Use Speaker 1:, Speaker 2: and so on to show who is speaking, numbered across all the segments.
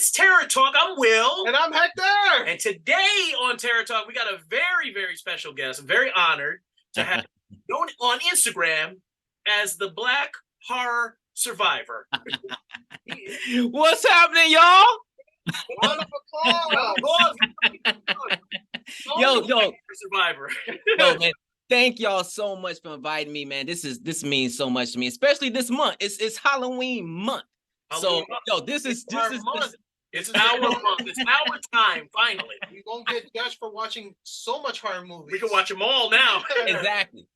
Speaker 1: It's Terror Talk. I'm Will.
Speaker 2: And I'm Hector.
Speaker 1: And today on Terror Talk, we got a very, very special guest. I'm very honored to have known on Instagram as the Black Horror Survivor.
Speaker 3: What's happening, y'all?
Speaker 2: Round of applause.
Speaker 3: Yo,
Speaker 1: Survivor.
Speaker 3: Yo, man. Thank y'all so much for inviting me, man. This means so much to me, especially this month. It's Halloween month.
Speaker 1: Halloween
Speaker 3: So, yo, this is
Speaker 1: It's our month. It's our time. Finally,
Speaker 2: You won't get judged for watching so much horror movies.
Speaker 1: we can watch them all now.
Speaker 3: exactly.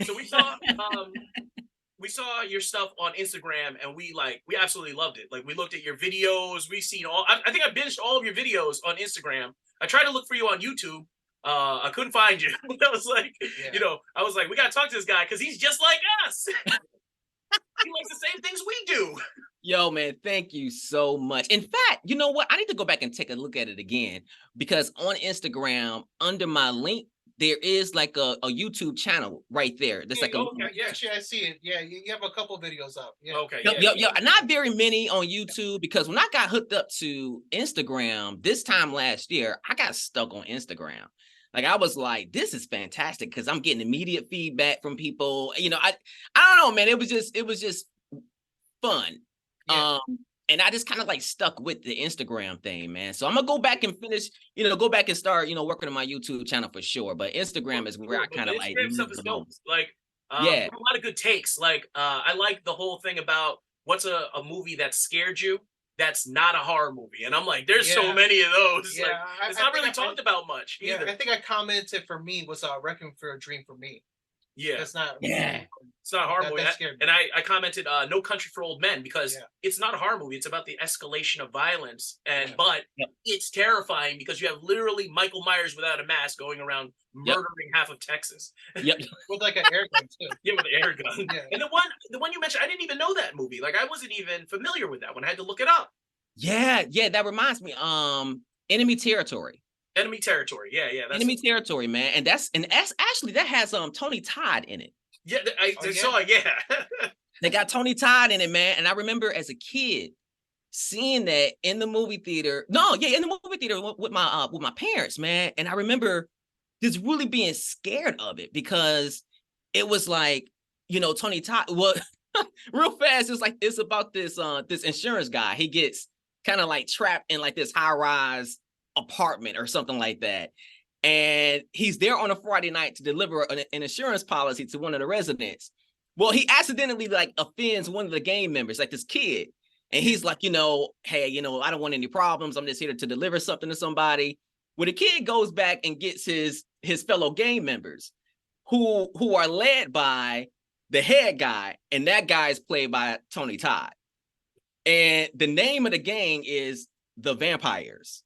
Speaker 1: So we saw your stuff on Instagram, and we absolutely loved it. Like, we looked at your videos. We've seen I think I binged all of your videos on Instagram. I tried to look for you on YouTube. I couldn't find you. I was like, we gotta talk to this guy because he's just like us. He likes the same things we do.
Speaker 3: Yo, man, thank you so much. In fact, you know what? I need to go back and take a look at it again, because on Instagram, under my link, there is like a YouTube channel right there. There's like
Speaker 2: actually, I see it. Yeah, you have a couple videos up. Yeah.
Speaker 1: Okay.
Speaker 3: Yeah. Not very many on YouTube, because when I got hooked up to Instagram this time last year, I got stuck on Instagram. Like, I was like, this is fantastic because I'm getting immediate feedback from people. I don't know, man. It was just fun.
Speaker 2: Yeah.
Speaker 3: And I just kind of like stuck with the Instagram thing, man. So I'm gonna go back and finish, go back and start, working on my YouTube channel for sure. But Instagram is where I kind of like.
Speaker 1: Instagram stuff is dope. Like, a lot of good takes. Like, I like the whole thing about what's a movie that scared you. That's not a horror movie. And I'm like, there's so many of those. Yeah, like, it's not really talked about much either.
Speaker 2: I think I commented for me was Requiem for a Dream for me.
Speaker 1: Yeah.
Speaker 2: It's not.
Speaker 3: Yeah.
Speaker 1: It's not a horror movie. And I commented No Country for Old Men, because it's not a horror movie. It's about the escalation of violence. But it's terrifying because you have literally Michael Myers without a mask going around murdering half of Texas.
Speaker 3: Yep.
Speaker 2: With like an air gun too.
Speaker 1: Yeah, with an air gun. Yeah. And the one you mentioned, I didn't even know that movie. Like, I wasn't even familiar with that one. I had to look it up.
Speaker 3: Yeah, that reminds me. Enemy Territory.
Speaker 1: Enemy Territory. Yeah. That's
Speaker 3: Enemy Territory, man. And that's actually that has Tony Todd in it.
Speaker 1: Yeah, I saw it. Yeah.
Speaker 3: They got Tony Todd in it, man. And I remember as a kid seeing that in the movie theater. In the movie theater with my parents, man. And I remember just really being scared of it, because it was like, Tony Todd. Well, real fast, it's about this insurance guy. He gets kind of like trapped in like this high-rise apartment or something like that. And he's there on a Friday night to deliver an insurance policy to one of the residents. Well, he accidentally like offends one of the gang members, like this kid. And he's like, hey, I don't want any problems. I'm just here to deliver something to somebody. Well, the kid goes back and gets his fellow gang members who are led by the head guy. And that guy is played by Tony Todd. And the name of the gang is the Vampires.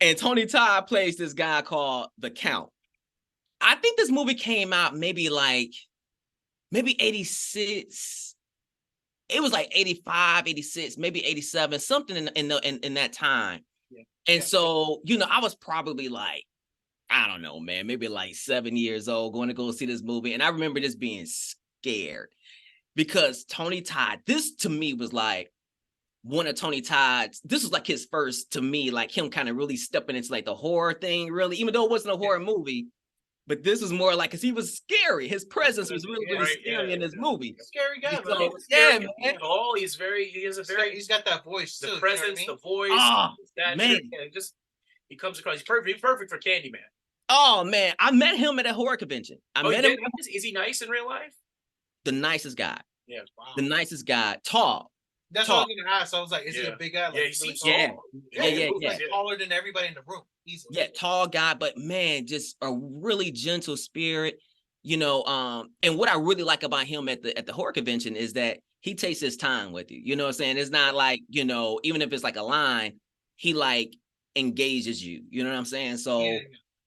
Speaker 3: And Tony Todd plays this guy called the Count. I think this movie came out maybe 86. It was like 85, 86, maybe 87, something in that time. Yeah. And so, I was probably like, I don't know, man, maybe like 7 years old going to go see this movie. And I remember just being scared because Tony Todd, this to me was like one of Tony Todd's, this was like his first, to me, like him kind of really stepping into like the horror thing, really, even though it wasn't a horror movie. But this was more like, because he was scary. His presence was really scary in this movie.
Speaker 2: Scary guy,
Speaker 1: man. Man. He's got that voice too. The presence, the voice, that man. He comes across. He's perfect for Candyman.
Speaker 3: Oh man, I met him at a horror convention. I met him.
Speaker 1: Is he nice in real life?
Speaker 3: The nicest guy.
Speaker 1: Yeah, wow.
Speaker 3: The nicest guy. Tall.
Speaker 2: That's what I was gonna ask. I was like, is he a big guy? Like,
Speaker 1: he seems tall.
Speaker 3: Yeah.
Speaker 2: Like taller than everybody in the room. Easily.
Speaker 3: Yeah, tall guy, but man, just a really gentle spirit. And what I really like about him at the horror convention is that he takes his time with you. You know what I'm saying? It's not like, even if it's like a line, he like engages you. You know what I'm saying? So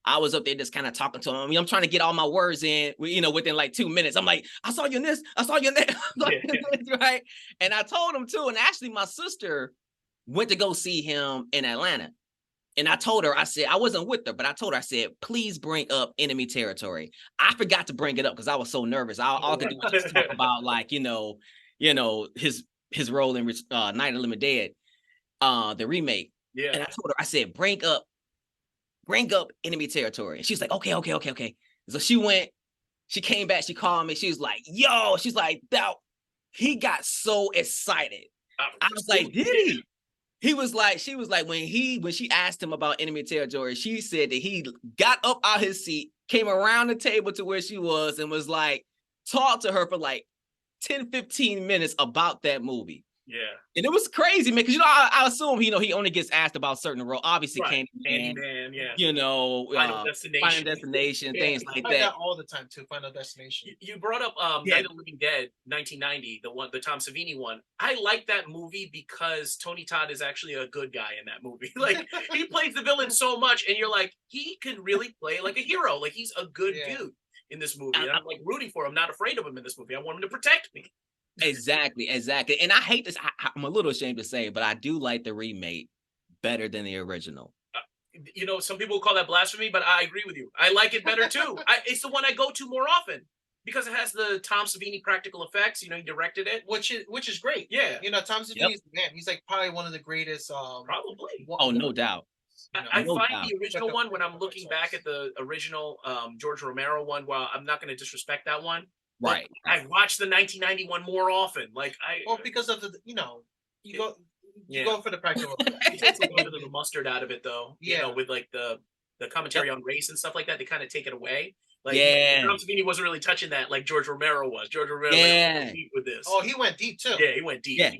Speaker 3: I was up there just kind of talking to him. I mean, I'm trying to get all my words in, within like 2 minutes. I'm like, I saw you in this. I saw you in that. Right? And I told him too. And actually, my sister went to go see him in Atlanta. And I told her, I said, I wasn't with her, but I told her, I said, please bring up Enemy Territory. I forgot to bring it up because I was so nervous. All I could do was just talk about like, his his role in Night of the Living Dead, the remake.
Speaker 1: Yeah.
Speaker 3: And I told her, I said, bring up enemy territory. And she's like, okay. So she came back, she called me, she was like, yo, she's like, he got so excited. I was like, did he? She was like, when she asked him about enemy territory, she said that he got up out his seat, came around the table to where she was, and was like, talked to her for like 10, 15 minutes about that movie.
Speaker 1: Yeah.
Speaker 3: And it was crazy, man, because I assume he only gets asked about certain roles. Obviously,
Speaker 1: Right.
Speaker 3: Candyman,
Speaker 1: yeah. Final
Speaker 3: Destination, things like that.
Speaker 2: All the time too. Final Destination.
Speaker 1: You brought up Night of the Living Dead, 1990, the Tom Savini one. I like that movie because Tony Todd is actually a good guy in that movie. Like he plays the villain so much, and you're like, he can really play like a hero. Like he's a good dude in this movie, and I'm like rooting for him. I'm not afraid of him in this movie. I want him to protect me.
Speaker 3: Exactly. And I hate this. I'm a little ashamed to say, but I do like the remake better than the original.
Speaker 1: Some people call that blasphemy, but I agree with you. I like it better too. It's the one I go to more often because it has the Tom Savini practical effects. He directed it,
Speaker 2: which is great.
Speaker 1: Yeah,
Speaker 2: Tom Savini is the man. He's like probably one of the greatest.
Speaker 1: Probably.
Speaker 3: Oh, no doubt.
Speaker 1: I find the original one when I'm looking back at the original George Romero one. Well, I'm not going to disrespect that one.
Speaker 3: Right.
Speaker 1: I watched the 1991 more often.
Speaker 2: Because of the you go for the practical.
Speaker 1: You take a little bit of the mustard out of it, though. With like the commentary on race and stuff like that, they kind of take it away. Like, Tom Savini wasn't really touching that like George Romero was. George Romero went deep with this.
Speaker 2: Oh, he went deep too.
Speaker 1: Yeah, he went deep.
Speaker 3: Yeah,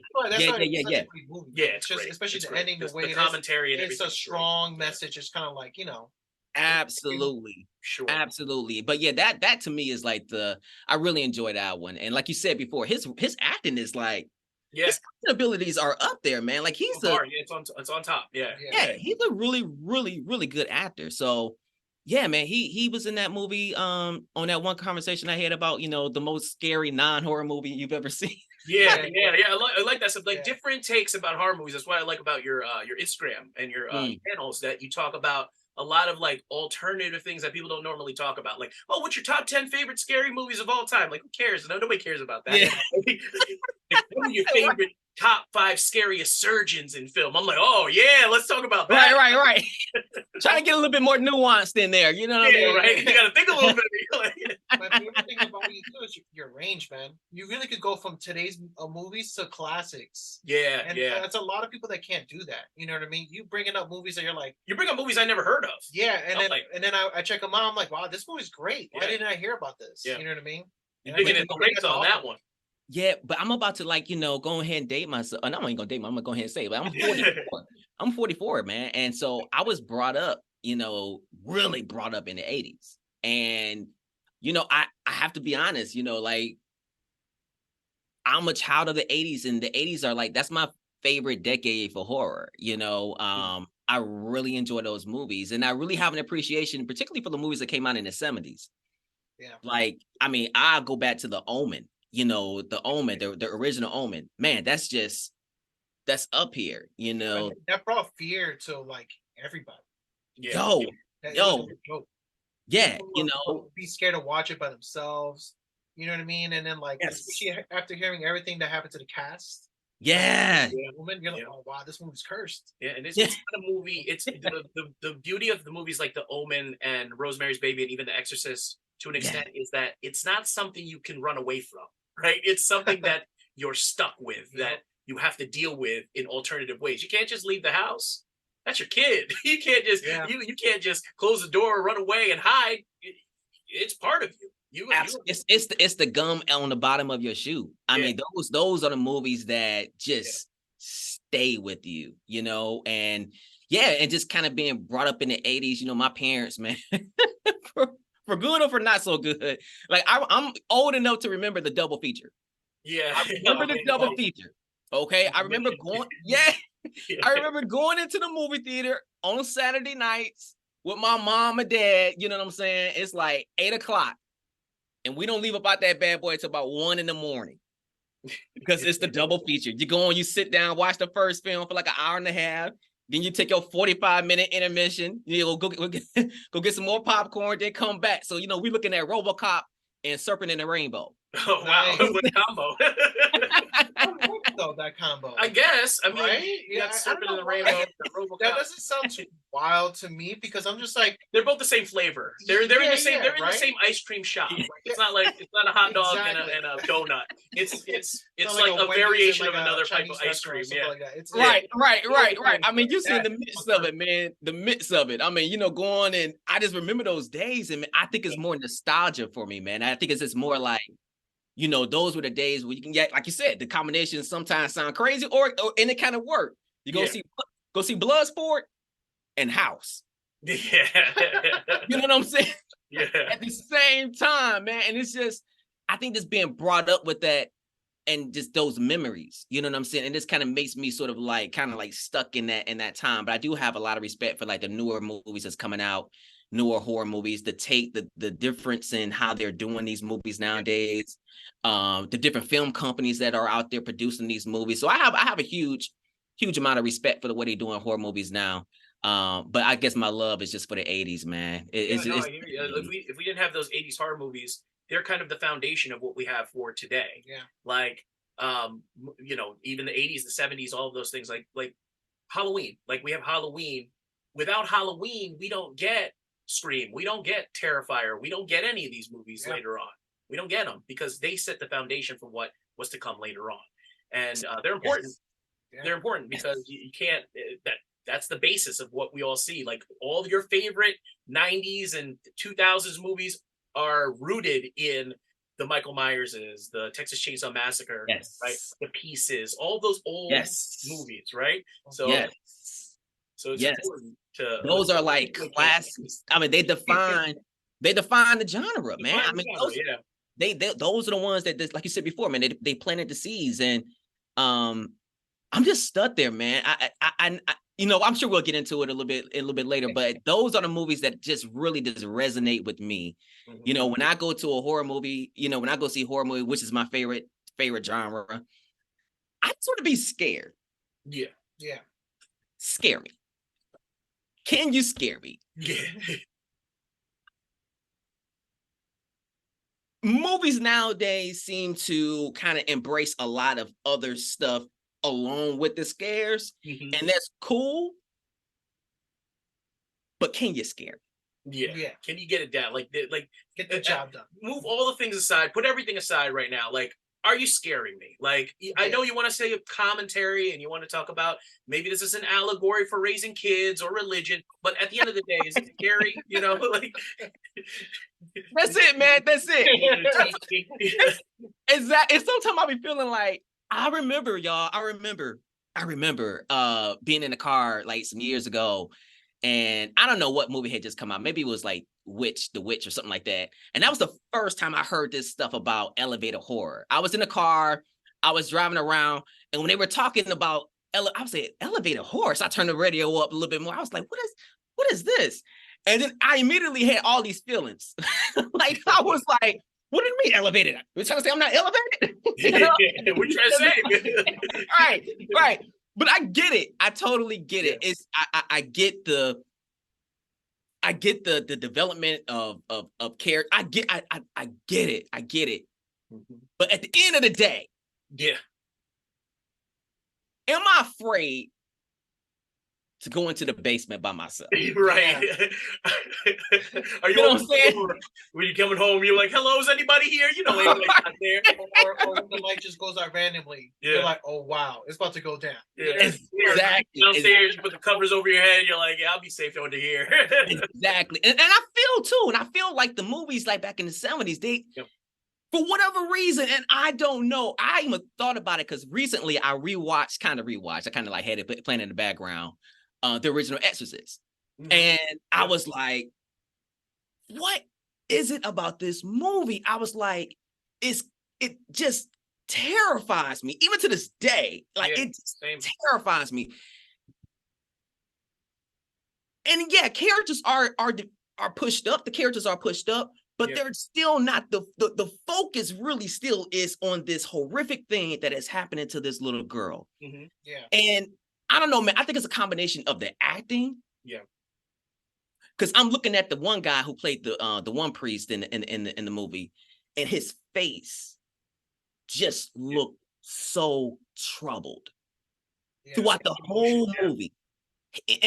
Speaker 2: it's
Speaker 1: great.
Speaker 2: Especially
Speaker 1: it's
Speaker 2: the ending, the way
Speaker 1: the commentary and
Speaker 2: it's a strong message. It's kind of like
Speaker 3: Absolutely.
Speaker 1: Sure.
Speaker 3: Absolutely. But yeah, that to me is like I really enjoy that one. And like you said before, his acting is like, his abilities are up there, man. Like he's
Speaker 1: it's on top. Yeah.
Speaker 3: He's a really, really, really good actor. So yeah, man, he was in that movie on that one conversation I had about, the most scary non-horror movie you've ever seen.
Speaker 1: Yeah. I like that stuff. Like different takes about horror movies. That's what I like about your Instagram and your channels, that you talk about a lot of like alternative things that people don't normally talk about. Like, oh, what's your top 10 favorite scary movies of all time? Like, who cares? Nobody cares about that.
Speaker 3: Yeah.
Speaker 1: Like, what are your favorite top 5 scariest surgeons in film? I'm like, oh yeah, let's talk about that.
Speaker 3: Right. Trying to get a little bit more nuanced in there. You know what I mean?
Speaker 1: Right. You gotta think a little bit.
Speaker 2: My favorite thing about you too is your range, man. You really could go from today's movies to classics.
Speaker 1: Yeah.
Speaker 2: That's a lot of people that can't do that. You know what I mean? You bringing up movies that you're like,
Speaker 1: you bring up movies I never heard of.
Speaker 2: Yeah, and then I check them out. I'm like, wow, this movie's great. Why didn't I hear about this?
Speaker 1: Yeah.
Speaker 2: You know what I mean?
Speaker 1: You're digging in the crates on that one.
Speaker 3: Yeah, but I'm about to go ahead and date myself. And I'm not even gonna date myself. I'm gonna go ahead and say it, but I'm 44. I'm 44, man. And so I was brought up, really brought up in the 80s. And, I have to be honest, like I'm a child of the 80s, and the 80s are like, that's my favorite decade for horror. I really enjoy those movies, and I really have an appreciation, particularly for the movies that came out in the 70s.
Speaker 2: Yeah.
Speaker 3: Like, I mean, I'll go back to The Omen. The Omen, the original Omen, man, that's up here,
Speaker 2: That brought fear to like everybody.
Speaker 3: Yeah. Yeah,
Speaker 2: be scared to watch it by themselves. You know what I mean? And then especially after hearing everything that happened to the cast.
Speaker 3: Yeah.
Speaker 2: Woman, you're like, oh wow, this movie's cursed.
Speaker 1: Yeah, and it's not a movie. It's the beauty of the movies like The Omen and Rosemary's Baby and even The Exorcist to an extent is that it's not something you can run away from. Right? It's something that you're stuck with, that you have to deal with in alternative ways. You can't just leave the house. That's your kid. You can't just you can't just close the door, run away, and hide. It's part of you.
Speaker 3: It's the gum on the bottom of your shoe. I mean, those are the movies that just stay with you, and and just kind of being brought up in the 80s. My parents, man. For good or for not so good. Like I'm old enough to remember the double feature.
Speaker 1: Yeah.
Speaker 3: I remember the double feature. Okay. I remember going, I remember going into the movie theater on Saturday nights with my mom and dad. You know what I'm saying? It's like 8:00. And we don't leave about that bad boy till about 1 a.m. Because it's the double feature. You go on, you sit down, watch the first film for like an hour and a half. Then you take your 45-minute intermission. Go get some more popcorn, then come back. So, we looking at RoboCop and Serpent in the Rainbow.
Speaker 1: Oh wow,
Speaker 2: Nice.
Speaker 1: what a combo!
Speaker 2: Though that combo,
Speaker 1: I guess. I mean,
Speaker 2: right?
Speaker 1: you got
Speaker 2: I
Speaker 1: Serpent
Speaker 2: don't
Speaker 1: in the
Speaker 2: know
Speaker 1: Rainbow,
Speaker 2: why.
Speaker 1: the RoboCop.
Speaker 2: That doesn't sound too wild to me because I'm just like,
Speaker 1: They're both the same flavor. They're in the same. They're in
Speaker 2: right?
Speaker 1: the same ice cream shop. Like, it's not a hot dog
Speaker 2: Exactly.
Speaker 1: and a donut. It's
Speaker 2: Not
Speaker 1: like a
Speaker 2: Wendy's
Speaker 1: variation
Speaker 2: and
Speaker 1: of another type
Speaker 2: Chinese
Speaker 1: of ice
Speaker 2: restaurant or
Speaker 1: cream.
Speaker 2: something
Speaker 1: Yeah.
Speaker 2: like that. It's
Speaker 3: Right. I mean, you see
Speaker 2: That
Speaker 3: the midst of it, man. The midst of it. I mean, going and I just remember those days, and I think it's more nostalgia for me, man. I think it's just more like, those were the days where you can get, like you said, the combinations sometimes sound crazy, and it kind of work. You go see Bloodsport and House.
Speaker 1: Yeah.
Speaker 3: You know what I'm saying?
Speaker 1: Yeah.
Speaker 3: At the same time, man. And it's just, I think just being brought up with that and just those memories, you know what I'm saying? And this kind of makes me sort of like stuck in that time. But I do have a lot of respect for like the newer movies that's coming out, newer horror movies, the difference in how they're doing these movies nowadays, the different film companies that are out there producing these movies. So I have a huge amount of respect for the way they're doing horror movies now. But I guess my love is just for the 80s, man.
Speaker 1: I hear you. If we didn't have those 80s horror movies, they're kind of the foundation of what we have for today.
Speaker 2: Yeah.
Speaker 1: Like, even the 80s, the 70s, all of those things, like Halloween. Like, we have Halloween. Without Halloween, we don't get Scream. We don't get Terrifier. We don't get any of these movies later on. We don't get them because they set the foundation for what was to come later on. And they're important. Yes. Yeah. They're important because you can't, that's the basis of what we all see. Like, all of your favorite 90s and 2000s movies are rooted in the Michael Myerses, the Texas Chainsaw Massacre, right? The Pieces, all those old movies, right? So, so it's important to.
Speaker 3: Those are like classics. I mean, they define the genre, man. I mean, those are the ones that, like you said before, man. They planted the seeds, and I'm just stuck there, man. I I'm sure we'll get into it a little bit later, but those are the movies that just really just resonate with me. Mm-hmm. When I go to a horror movie, when I go see a horror movie, which is my favorite genre, I sort of be scared.
Speaker 2: Yeah.
Speaker 3: Scare me. Can you scare me?
Speaker 1: Yeah.
Speaker 3: Movies nowadays seem to kind of embrace a lot of other stuff along with the scares, and that's cool. But can you scare me?
Speaker 1: Yeah. Can you get it down? Like
Speaker 2: get the job done.
Speaker 1: Move all the things aside. Put everything aside right now. Like, are you scaring me? Like, I know you want to say a commentary and you want to talk about maybe this is an allegory for raising kids or religion, but at the end of the day, is it scary? Like.
Speaker 3: That's it, man. That's it. Exactly. And sometimes I'll be feeling like, I remember being in the car like some years ago, and I don't know what movie had just come out. Maybe it was like The Witch or something like that. And that was the first time I heard this stuff about elevator horror. I was in the car, I was driving around, and when they were talking about I was saying elevator horror, so I turned the radio up a little bit more. I was like, what is this? And then I immediately had all these feelings. Like, I was like, what do you mean elevated? You're trying to say I'm not elevated?
Speaker 1: We're trying to say.
Speaker 3: Right. But I get it. I totally get it. It's I get the development of character. I get it. Mm-hmm. But at the end of the day, am I afraid to go into the basement by myself?
Speaker 1: Right. Are you
Speaker 3: know what I'm saying?
Speaker 1: When you're coming home, you're like, hello, is anybody here? Anybody's not there.
Speaker 2: Or when the light just goes out randomly. You're like, oh, wow, it's about to go down.
Speaker 1: Yeah.
Speaker 3: Exactly.
Speaker 1: Downstairs, you put the covers over your head. You're like, yeah, I'll be safe under here.
Speaker 3: Exactly. And I feel, too, and I feel like the movies like back in the 70s, they... For whatever reason, and I don't know, I even thought about it because recently I kind of like had it playing in the background, the original Exorcist. Mm-hmm. And I was like, what is it about this movie? I was like, it just terrifies me, even to this day. Like, it terrifies me. And characters are pushed up. The characters are pushed up. But they're still not the focus really still is on this horrific thing that is happening to this little girl.
Speaker 2: Mm-hmm. Yeah.
Speaker 3: And I don't know, man. I think it's a combination of the acting.
Speaker 1: Yeah.
Speaker 3: Because I'm looking at the one guy who played the one priest in the movie, and his face just looked so troubled
Speaker 2: Yeah,
Speaker 3: throughout the whole
Speaker 1: yeah.
Speaker 3: movie.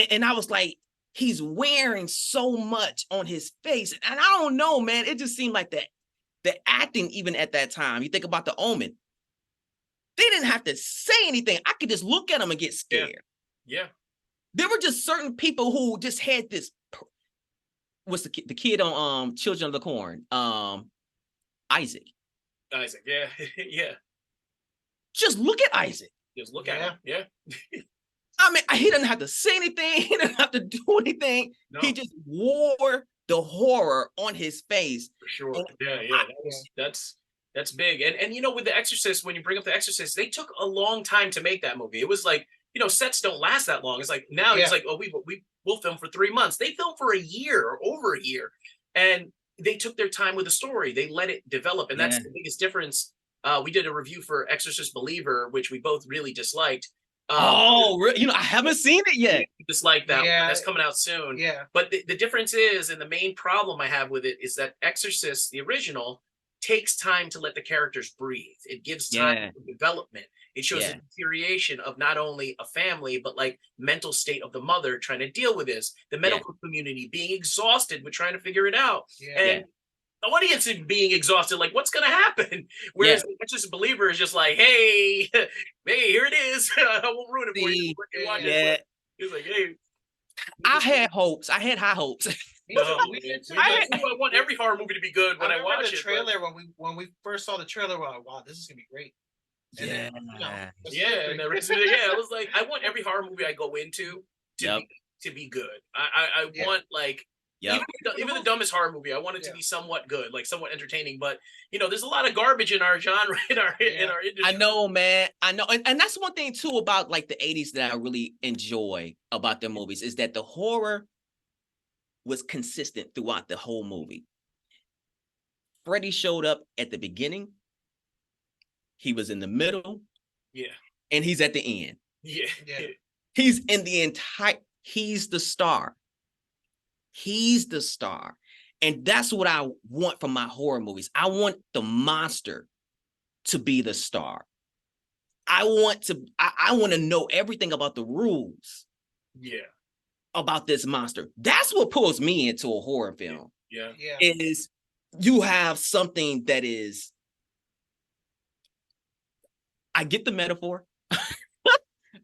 Speaker 3: And I was like, he's wearing so much on his face. And I don't know, man. It just seemed like the acting, even at that time, you think about The Omen, they didn't have to say anything. I could just look at them and get scared.
Speaker 1: Yeah.
Speaker 3: There were just certain people who just had this. What's the kid on Children of the Corn? Isaac.
Speaker 1: Isaac, yeah. Yeah.
Speaker 3: Just look at Isaac.
Speaker 1: Just look at him. Yeah.
Speaker 3: I mean, he didn't have to say anything. He didn't have to do anything.
Speaker 1: No.
Speaker 3: He just wore the horror on his face.
Speaker 1: For sure. Yeah. That's big. And you know, with The Exorcist, when you bring up The Exorcist, they took a long time to make that movie. It was like, you know, sets don't last that long. It's like now it's like, oh, we'll film for 3 months. They filmed for a year or over a year. And they took their time with the story. They let it develop. And that's the biggest difference. We did a review for Exorcist Believer, which we both really disliked.
Speaker 3: You know, I haven't seen it yet.
Speaker 1: Dislike that one. That's coming out soon.
Speaker 2: Yeah.
Speaker 1: But the difference is, and the main problem I have with it is that Exorcist, the original, takes time to let the characters breathe. It gives time for development. It shows the deterioration of not only a family, but like mental state of the mother trying to deal with this, the medical community being exhausted with trying to figure it out. And the audience is being exhausted, like, what's going to happen? Whereas just a believer is just like, hey, here it is. I won't ruin it for you. He's like, hey.
Speaker 3: I had hopes. I had high hopes.
Speaker 1: I want every horror movie to be good when I watch
Speaker 2: the trailer. When we first saw the trailer, we're like, wow, this is going to be great. And then,
Speaker 1: I was like, I want every horror movie I go into to be good. I want like even the dumbest horror movie, I want it to be somewhat good, like somewhat entertaining. But you know, there's a lot of garbage in our genre, in our industry.
Speaker 3: I know, man. I know, and that's one thing too about like the '80s that I really enjoy about their movies is that the horror was consistent throughout the whole movie. Freddy showed up at the beginning. He was in the middle.
Speaker 1: Yeah.
Speaker 3: And he's at the end.
Speaker 1: Yeah.
Speaker 3: He's in the entire, he's the star. He's the star. And that's what I want from my horror movies. I want the monster to be the star. I want to know everything about the rules.
Speaker 1: Yeah.
Speaker 3: About this monster. That's what pulls me into a horror film.
Speaker 1: Yeah.
Speaker 3: Is you have something that is, I get the metaphor.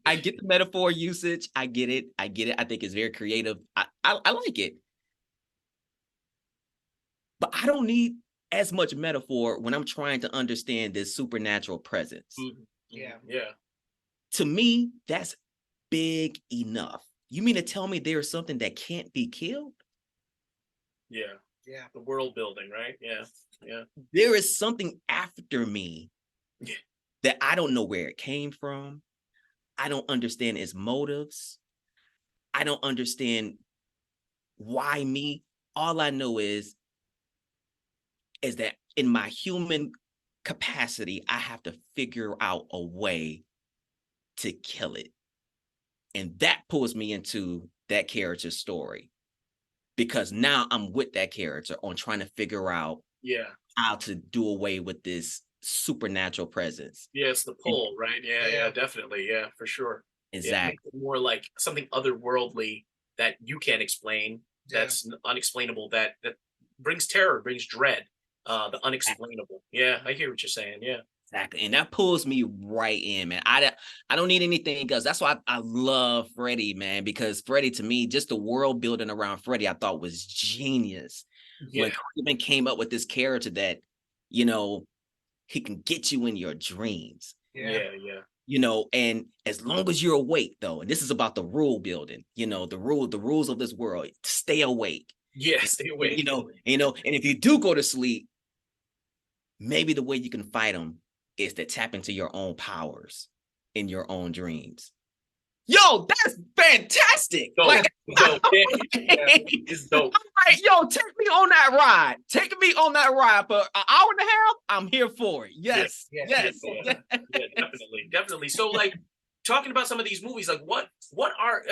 Speaker 3: I get the metaphor usage. I get it. I think it's very creative. I like it. But I don't need as much metaphor when I'm trying to understand this supernatural presence.
Speaker 1: Mm-hmm. Yeah.
Speaker 3: To me, that's big enough. You mean to tell me there's something that can't be killed?
Speaker 1: Yeah. The world building, right? Yeah.
Speaker 3: There is something after me that I don't know where it came from. I don't understand its motives. I don't understand why me. All I know is that in my human capacity, I have to figure out a way to kill it. And that pulls me into that character's story. Because now I'm with that character on trying to figure out how to do away with this supernatural presence.
Speaker 1: Yeah, it's the pull, right? Yeah, definitely. Yeah, for sure.
Speaker 3: Exactly.
Speaker 1: More like something otherworldly that you can't explain, that's unexplainable, that brings terror, brings dread, the unexplainable. Yeah, I hear what you're saying. Yeah.
Speaker 3: Exactly. And that pulls me right in, man. I don't need anything else. That's why I love Freddy, man, because Freddy, to me, just the world building around Freddy, I thought was genius. When Craven came up with this character that, you know, he can get you in your dreams.
Speaker 1: Yeah.
Speaker 3: You know, and as long as you're awake, though, and this is about the rule building, you know, the rules of this world, stay awake.
Speaker 1: Yeah, stay awake.
Speaker 3: You know, and if you do go to sleep, maybe the way you can fight them is to tap into your own powers in your own dreams. Yo, that's fantastic.
Speaker 1: Dope.
Speaker 3: Like,
Speaker 1: It's dope.
Speaker 3: I'm like, yo, take me on that ride. Take me on that ride for an hour and a half. I'm here for it. Yes.
Speaker 1: Definitely. So, like, talking about some of these movies, like, what are?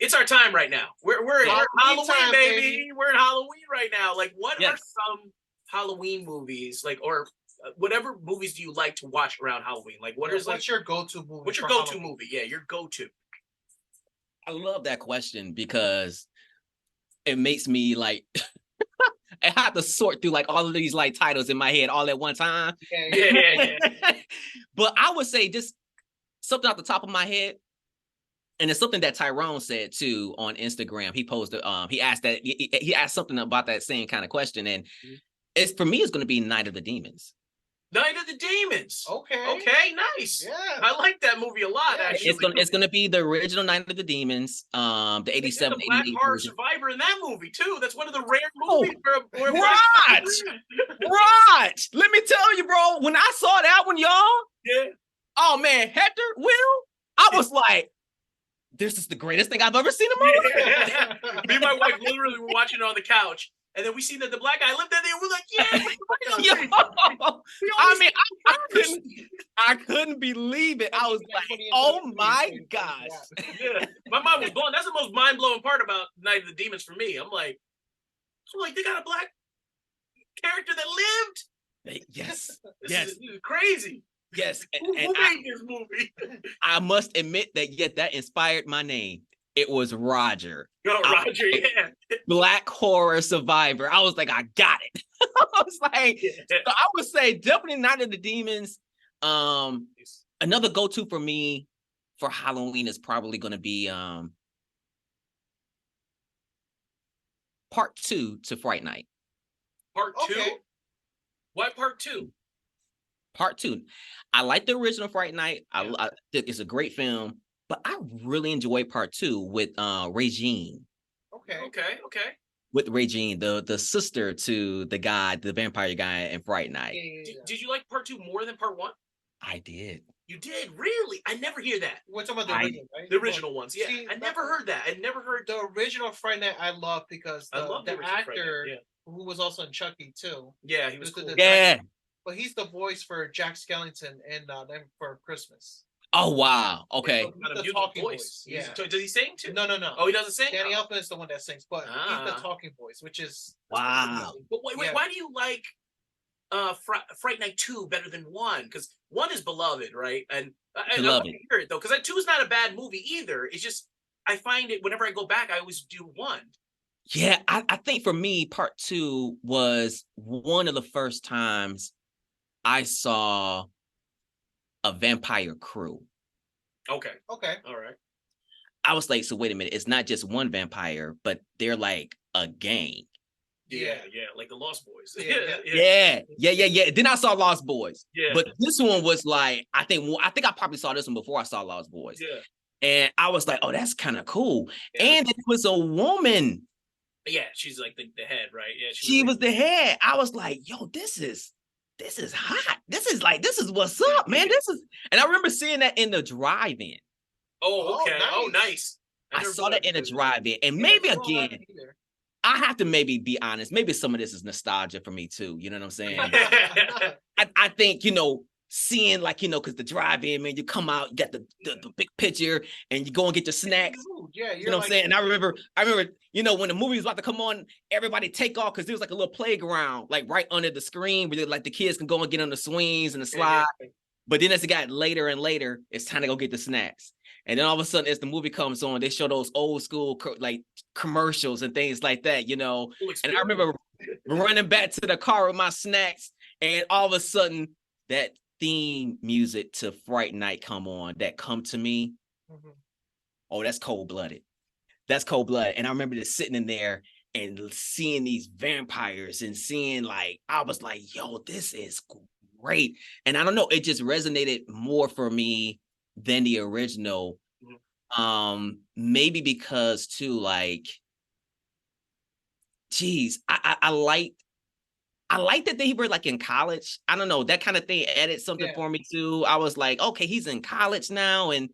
Speaker 1: It's our time right now. We're in Halloween,
Speaker 2: time,
Speaker 1: baby. We're in Halloween right now. Like, what are
Speaker 3: Yes.
Speaker 1: some Halloween movies, like, or whatever movies do you like to watch around Halloween? Like,
Speaker 2: what's your go-to movie?
Speaker 1: What's your
Speaker 2: for
Speaker 1: go-to
Speaker 2: Halloween?
Speaker 1: movie? Yeah, your go-to.
Speaker 3: I love that question because it makes me like I have to sort through like all of these like titles in my head all at one time.
Speaker 1: Yeah.
Speaker 3: But I would say just something off the top of my head, and it's something that Tyrone said too on Instagram. He posted, he asked something about that same kind of question, and it's for me, it's going to be Night of the Demons.
Speaker 1: Night of the Demons.
Speaker 2: Okay.
Speaker 1: Okay, nice.
Speaker 2: Yeah.
Speaker 1: I like that movie a lot, actually.
Speaker 3: It's gonna be the original Night of the Demons, the 87,
Speaker 1: the Black
Speaker 3: 88
Speaker 1: Horror
Speaker 3: version.
Speaker 1: Survivor in that movie, too. That's one of the rare movies where
Speaker 3: Right. Right. Let me tell you, bro, when I saw that one, y'all,
Speaker 1: Yeah.
Speaker 3: oh man, Hector, Will, I was like, this is the greatest thing I've ever seen in my life.
Speaker 1: Yeah. Me and my wife literally were watching it on the couch. And then we seen that the black guy lived there. We're like, yeah.
Speaker 3: I mean, I couldn't believe it. I was like, oh my gosh.
Speaker 1: Yeah. My mind was blown. That's the most mind-blowing part about Night of the Demons for me. I'm like, they got a black character that lived?
Speaker 3: Yes.
Speaker 1: This is crazy.
Speaker 3: Yes.
Speaker 1: Who made this movie?
Speaker 3: I must admit that inspired my name. It was Roger.
Speaker 1: Oh, Roger, yeah.
Speaker 3: Black Horror Survivor. I was like, I got it. I was like, so I would say definitely Night of the Demons. Another go-to for me for Halloween is probably going to be part 2 to Fright Night.
Speaker 1: Part 2? Okay. Why part 2?
Speaker 3: Part 2. I like the original Fright Night. I think it's a great film. But I really enjoy part 2 with Regine.
Speaker 1: Okay.
Speaker 3: With Regine, the sister to the guy, the vampire guy in Fright Night.
Speaker 1: Yeah. Did you like part 2 more than part 1?
Speaker 3: I did.
Speaker 1: You did? Really? I never hear that.
Speaker 2: We're talking about the original, right?
Speaker 1: The original ones, yeah. I never heard that. I never heard
Speaker 2: the original Fright Night. I love because the actor who was also in Chucky too.
Speaker 1: Yeah, he was cool.
Speaker 2: But he's the voice for Jack Skellington in Them for Christmas.
Speaker 3: Oh wow! Okay.
Speaker 1: The talking voice. Yeah. Does he sing too?
Speaker 2: No.
Speaker 1: Oh, he doesn't sing.
Speaker 2: Danny Elfman is the one that sings, but he's the talking voice, which is
Speaker 3: wow.
Speaker 1: But wait, why do you like Fright Night 2 better than 1? Because 1 is beloved, right? And I love to hear it though, because 2 is not a bad movie either. It's just I find it whenever I go back, I always do 1.
Speaker 3: Yeah, I think for me, part 2 was one of the first times I saw a vampire crew.
Speaker 1: Okay.
Speaker 2: All right.
Speaker 3: I was like, so wait a minute, it's not just one vampire, but they're like a gang.
Speaker 1: Yeah, like the Lost Boys.
Speaker 3: Yeah. Then I saw Lost Boys.
Speaker 1: Yeah.
Speaker 3: But this one was like, I think I probably saw this one before I saw Lost Boys.
Speaker 1: Yeah.
Speaker 3: And I was like, oh, that's kind of cool. Yeah. And it was a woman.
Speaker 1: Yeah, she's like the head, right? Yeah,
Speaker 3: she was the head. I was like, yo, this is hot. This is what's up, man. And I remember seeing that in the drive-in.
Speaker 1: Oh, okay. Oh, nice.
Speaker 3: I saw that in a drive-in. And maybe again, I have to maybe be honest. Maybe some of this is nostalgia for me too. You know what I'm saying? I think, seeing because the drive-in, man, you come out, you got the big picture, and you go and get your snacks.
Speaker 2: Yeah,
Speaker 3: you know what I'm saying? And I remember, when the movie was about to come on, everybody take off because there was like a little playground, like right under the screen where like the kids can go and get on the swings and the slide. Yeah. But then as it got later and later, it's time to go get the snacks. And then all of a sudden, as the movie comes on, they show those old school like commercials and things like that, And I remember running back to the car with my snacks, and all of a sudden, that theme music to Fright Night come to me. Mm-hmm. Oh, that's cold-blooded. That's cold-blooded. And I remember just sitting in there and seeing these vampires and seeing I was like, yo, this is great. And I don't know, it just resonated more for me than the original. Mm-hmm. Maybe because too, I like that they were in college. I don't know, that kind of thing added something for me too. I was like, okay, he's in college now, and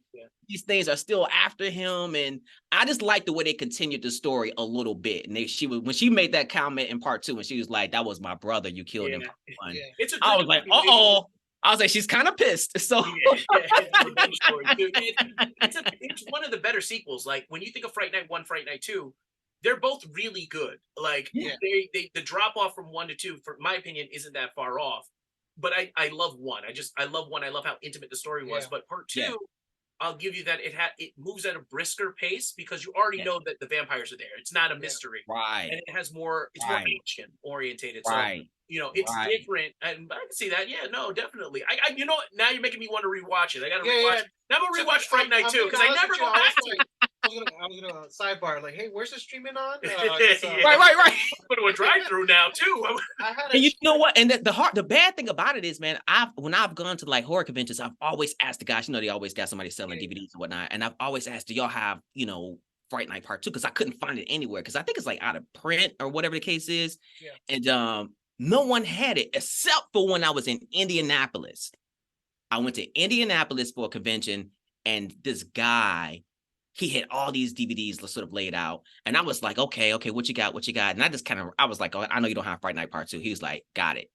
Speaker 3: these things are still after him. And I just like the way they continued the story a little bit. And when she made that comment in part 2, and she was like, "That was my brother you killed in part 1." Yeah. I was like, uh-oh. I was like, she's kind of pissed. So
Speaker 1: it's one of the better sequels. Like when you think of Fright Night 1, Fright Night 2, they're both really good. The drop off from 1 to 2, for my opinion, isn't that far off. but I love one. I love one. I love how intimate the story was.
Speaker 2: Yeah.
Speaker 1: But part two,
Speaker 3: Yeah.
Speaker 1: I'll give you that it moves at a brisker pace because you already
Speaker 3: Yeah.
Speaker 1: know that the vampires are there. It's not a mystery.
Speaker 3: Right.
Speaker 1: And it has more, it's
Speaker 3: Right.
Speaker 1: more action orientated. So,
Speaker 3: Right.
Speaker 1: you know, it's
Speaker 3: Right.
Speaker 1: different. And I can see that. Yeah, no, definitely. You know what? Now you're making me want to rewatch it. I got to
Speaker 2: Yeah,
Speaker 1: rewatch
Speaker 2: yeah.
Speaker 1: it. Now I'm going to rewatch Fright Night
Speaker 2: I'm
Speaker 1: too
Speaker 2: being
Speaker 1: because I
Speaker 2: honest
Speaker 1: never
Speaker 2: with you,
Speaker 1: go back to it.
Speaker 2: I was gonna sidebar like, hey, where's the streaming on?
Speaker 1: Yeah.
Speaker 3: Right.
Speaker 1: Go to a drive-through now too.
Speaker 2: I had
Speaker 3: And you know what? And the bad thing about it is, man, when I've gone to like horror conventions, I've always asked the guys, you know, they always got somebody selling DVDs and whatnot. And I've always asked, do y'all have, you know, Fright Night Part 2? Because I couldn't find it anywhere. Because I think it's like out of print or whatever the case is.
Speaker 2: Yeah.
Speaker 3: And no one had it except for when I was in Indianapolis. I went to Indianapolis for a convention, and this guy, he had all these DVDs sort of laid out. And I was like, okay, what you got? And I was like, oh, I know you don't have Fright Night Part 2. He was like, got it.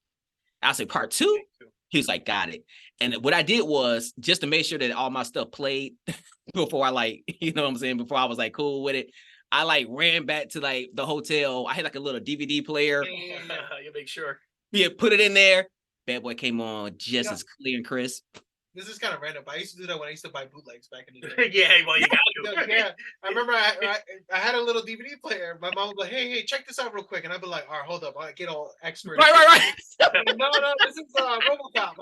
Speaker 3: I said, Part 2? He was like, got it. And what I did was, just to make sure that all my stuff played before I like, you know what I'm saying, before I was like cool with it, I like ran back to like the hotel. I had like a little DVD player.
Speaker 1: You make sure.
Speaker 3: Yeah, put it in there. Bad Boy came on just as clear and crisp.
Speaker 2: This is kind of random, but I used to do that when I used to buy bootlegs back in the day.
Speaker 1: Yeah, well, you got to.
Speaker 2: Yeah, I remember I had a little DVD player. My mom was like, hey, check this out real quick. And I'd be like, all right, hold up. I get all expert.
Speaker 3: Right.
Speaker 2: No, this is RoboCop.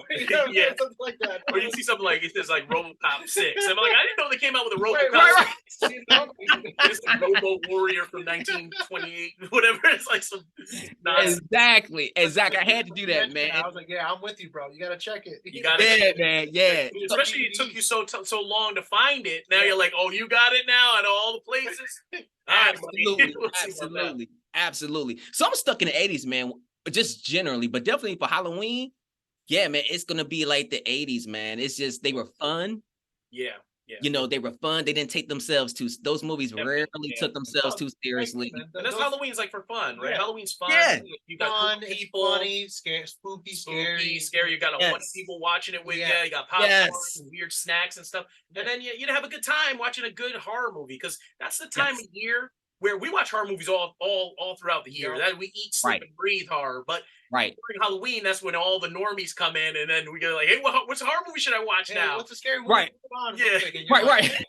Speaker 1: Yeah.
Speaker 2: Something like that.
Speaker 1: Or you see something like, it says like RoboCop 6. I'm like, I didn't know they came out with a RoboCop
Speaker 2: Right.
Speaker 1: 6. This is Robo Warrior from 1928, whatever. It's like some nonsense.
Speaker 3: Exactly. I had to do that, man.
Speaker 2: I was like, yeah, I'm with you, bro. You got to check it.
Speaker 1: You got to
Speaker 3: Yeah, man. Yeah.
Speaker 1: Especially it took you so long to find it. Now you're like, oh, you got it now at all the places.
Speaker 3: Absolutely. So I'm stuck in the 80s, man. Just generally, but definitely for Halloween. Yeah, man, it's gonna be like the 80s, man. It's just they were fun.
Speaker 1: Yeah.
Speaker 3: You know, they were fun. They didn't take themselves those movies rarely took themselves too seriously.
Speaker 1: And that's Halloween's like for fun, right?
Speaker 2: Yeah.
Speaker 1: Halloween's fun.
Speaker 3: Yeah.
Speaker 1: You got
Speaker 2: fun,
Speaker 1: people,
Speaker 2: funny, spooky, scary.
Speaker 1: You got a bunch of people watching it with you. You got popcorn and weird snacks and stuff. And then you'd have a good time watching a good horror movie because that's the time of year where we watch horror movies all throughout the year. That we eat, sleep, and breathe horror. But during Halloween, that's when all the normies come in, and then we go like, "Hey, what's a horror movie should I watch now?
Speaker 2: What's a scary movie?
Speaker 3: Right. Right.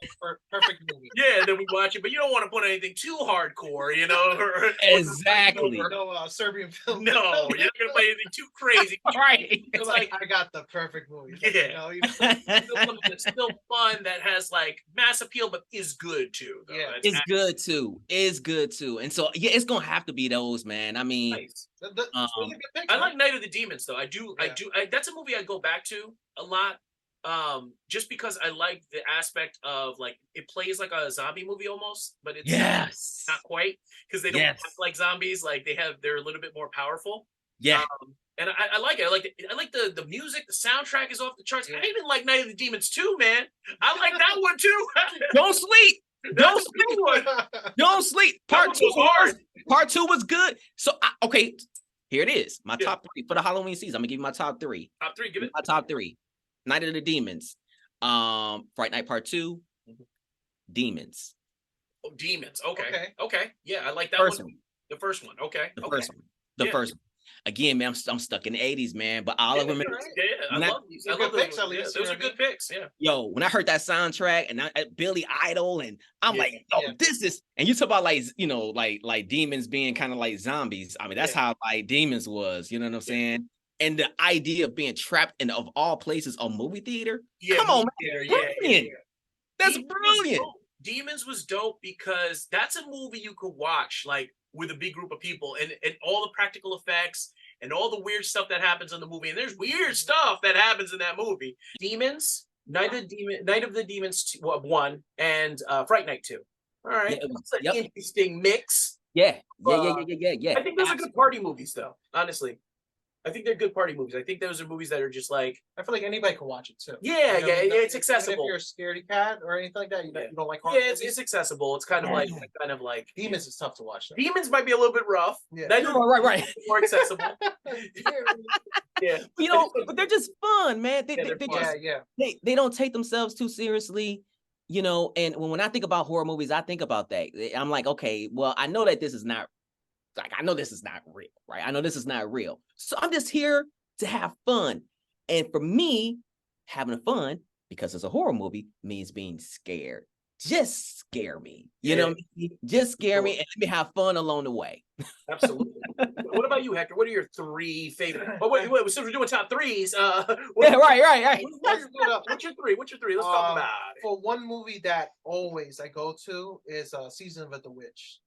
Speaker 2: Perfect movie.
Speaker 1: Yeah, and then we watch it, but you don't want to put anything too hardcore, you know?
Speaker 3: Exactly.
Speaker 2: No Serbian film.
Speaker 1: No, you're not gonna play anything too crazy.
Speaker 3: Right.
Speaker 2: It's like I got the perfect movie.
Speaker 1: Yeah. It's still fun that has like mass appeal, but is good too. Though.
Speaker 2: Yeah,
Speaker 3: it's good too. And so it's gonna have to be those, man. I mean,
Speaker 1: nice.
Speaker 2: I
Speaker 1: I like Night of the Demons though. I do. That's a movie I go back to a lot. Just because I like the aspect of like it plays like a zombie movie almost, but it's not quite because they don't act like zombies. Like they're a little bit more powerful.
Speaker 3: Yeah.
Speaker 1: And I like it. I like the music. The soundtrack is off the charts. I even like Night of the Demons too, man. I like that one too.
Speaker 3: Don't sleep. Don't sleep. Part 2 was hard. Part 2 was good. So okay, here it is. My top 3 for the Halloween season. I'm gonna give you my top 3.
Speaker 1: Top 3. Give it.
Speaker 3: My top 3. Night of the Demons. Fright Night Part 2. Demons.
Speaker 1: Oh, Demons. Okay. Yeah, I like that
Speaker 3: one.
Speaker 1: The first one. Okay.
Speaker 3: The first one. The first one. Again, man, I'm stuck in the 80s, man. But all I remember.
Speaker 1: I love these. I love picks, at least. Those are good picks. Yeah.
Speaker 3: Yo, when I heard that soundtrack and Billy Idol, and I'm like, this is. And you talk about like, you know, like demons being kind of like zombies. I mean, that's how like Demons was. You know what I'm saying? And the idea of being trapped in, of all places, a movie theater. Come on, man. Brilliant. That's brilliant.
Speaker 1: Demons was dope because that's a movie you could watch like with a big group of people and all the practical effects and all the weird stuff that happens in the movie. And there's weird stuff that happens in that movie. Demons, Night of the Demons 1 and Fright Night 2. All right. That's an interesting mix.
Speaker 3: Yeah.
Speaker 1: I think those are good party movies though, honestly. I think they're good party movies. I think those are movies that are just like
Speaker 2: I feel like anybody can watch it too.
Speaker 1: Yeah, it's accessible.
Speaker 2: If you're a scaredy cat or anything like that, you don't like horror.
Speaker 1: Yeah, it's accessible. It's kind of like
Speaker 2: Demons is tough to watch. Though.
Speaker 1: Demons might be a little bit rough.
Speaker 2: Yeah,
Speaker 3: right.
Speaker 1: More accessible. Yeah,
Speaker 3: you know, but they're just fun, man. They don't take themselves too seriously. You know, and when I think about horror movies, I think about that. I'm like, okay, well, I know that this is not. Like, I know this is not real, right? I know this is not real. So I'm just here to have fun. And for me, having fun, because it's a horror movie, means being scared. Just scare me. You know what I mean? Just scare me and let me have fun along the way.
Speaker 1: Absolutely. What about you, Hector? What are your 3 favorite? Oh, wait, since we're doing top 3s,
Speaker 3: Yeah, right.
Speaker 1: What's your 3? What's your 3? Let's talk about it.
Speaker 2: For one movie that always I go to is Season of the Witch.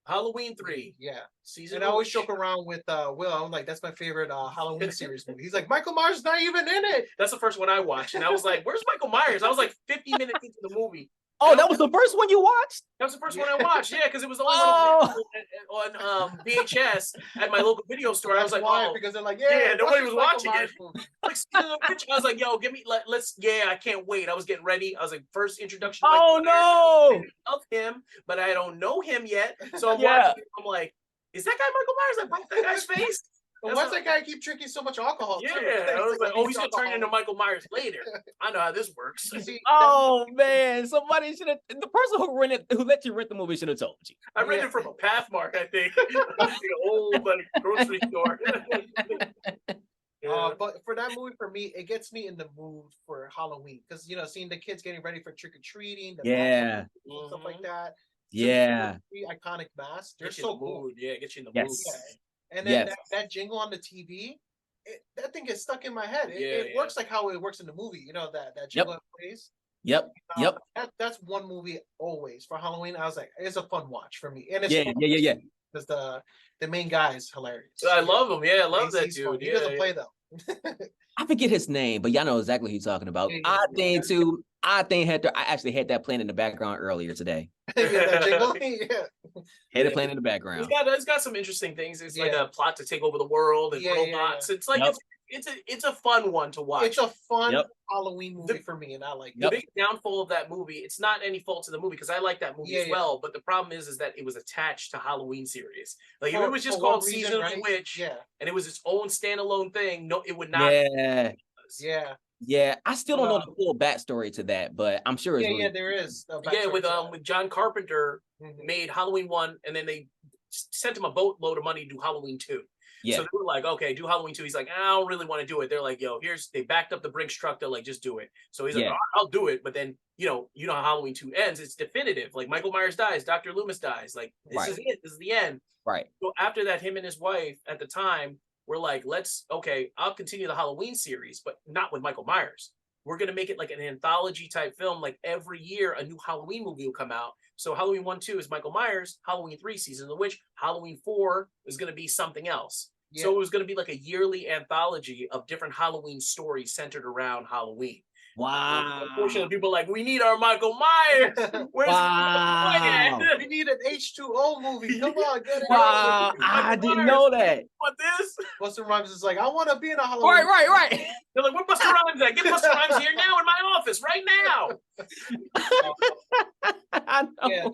Speaker 1: Halloween 3.
Speaker 2: Yeah.
Speaker 1: Season
Speaker 2: And I always joke around with Will. I'm like, that's my favorite Halloween series movie. He's like, Michael Myers is not even in it.
Speaker 1: That's the first one I watched, and I was like, "Where's Michael Myers?" I was like 50 minutes into the movie.
Speaker 3: Oh, that was the first one you watched?
Speaker 1: That was the first one I watched, yeah, because it was the only one on VHS at my local video store. I was like,
Speaker 2: why?
Speaker 1: "Oh,"
Speaker 2: because they're like,
Speaker 1: nobody was watching it.
Speaker 2: Movie.
Speaker 1: Like, I was like, "Yo, give me, let's, I can't wait." I was getting ready. I was like, first introduction.
Speaker 3: Oh no!
Speaker 1: I love him, but I don't know him yet. So I'm watching. I'm like, is that guy Michael Myers? I broke that guy's face.
Speaker 2: But why's that guy keep drinking so much alcohol?
Speaker 1: Yeah, I was like, oh, he's gonna turn into Michael Myers later. I know how this works.
Speaker 3: Oh man, somebody should have. The person who let you rent the movie should have told you.
Speaker 1: I rented it from a Pathmark, I think. The old grocery store.
Speaker 2: But for that movie, for me, it gets me in the mood for Halloween because seeing the kids getting ready for trick or treating, stuff like that.
Speaker 3: Yeah,
Speaker 2: so iconic masks. They're so cool.
Speaker 1: Yeah, get you in the mood.
Speaker 2: Yeah. And then that jingle on the TV, that thing gets stuck in my head. It works like how it works in the movie. That jingle plays.
Speaker 3: Yep.
Speaker 2: That's one movie always for Halloween. I was like, it's a fun watch for me. And it's
Speaker 3: yeah.
Speaker 2: Because the main guy is hilarious.
Speaker 1: I love him. Yeah, I love that dude.
Speaker 2: He doesn't play though.
Speaker 3: I forget his name, but y'all know exactly who you're talking about. I think Hector, I actually had that playing in the background earlier today.
Speaker 2: That jingle?
Speaker 3: Had it playing in the background.
Speaker 1: It's got some interesting things. It's like a plot to take over the world and robots. It's like it's a fun one to watch.
Speaker 2: It's a fun Halloween movie for me, and I like
Speaker 1: the big downfall of that movie. It's not any fault to the movie because I like that movie as well. But the problem is that it was attached to Halloween series. Like if it was just called Season of the Witch, and it was its own standalone thing, no, it would not.
Speaker 3: Yeah. I still don't know the full backstory to that, but I'm sure it's
Speaker 2: there is.
Speaker 1: With John Carpenter made Halloween 1, and then they sent him a boatload of money to do Halloween 2. So they were like, okay, do Halloween 2. He's like, I don't really want to do it. They're like, yo, they backed up the Brinks truck. They're like, just do it. So he's like, I'll do it. But then, you know how Halloween 2 ends. It's definitive. Like Michael Myers dies. Dr. Loomis dies. Like, this is it. This is the end.
Speaker 3: Right.
Speaker 1: So after that, him and his wife at the time were like, I'll continue the Halloween series, but not with Michael Myers. We're going to make it like an anthology type film. Like every year, a new Halloween movie will come out. So Halloween 1, 2 is Michael Myers. Halloween 3, Season of the Witch. Halloween 4 is going to be something else. Yeah. So it was going to be like a yearly anthology of different Halloween stories centered around Halloween.
Speaker 3: Wow.
Speaker 1: Unfortunately, people are like, we need our Michael Myers. Where's
Speaker 3: wow.
Speaker 2: We need an H2O movie. Come on, get it.
Speaker 3: Wow. I didn't know that.
Speaker 1: What this?
Speaker 2: Busta Rhymes is like, I want to be in a Halloween.
Speaker 3: Right.
Speaker 1: They're like, where Busta Rhymes at? Get Busta Rhymes here now in my office right now.
Speaker 3: I know.
Speaker 2: Yeah.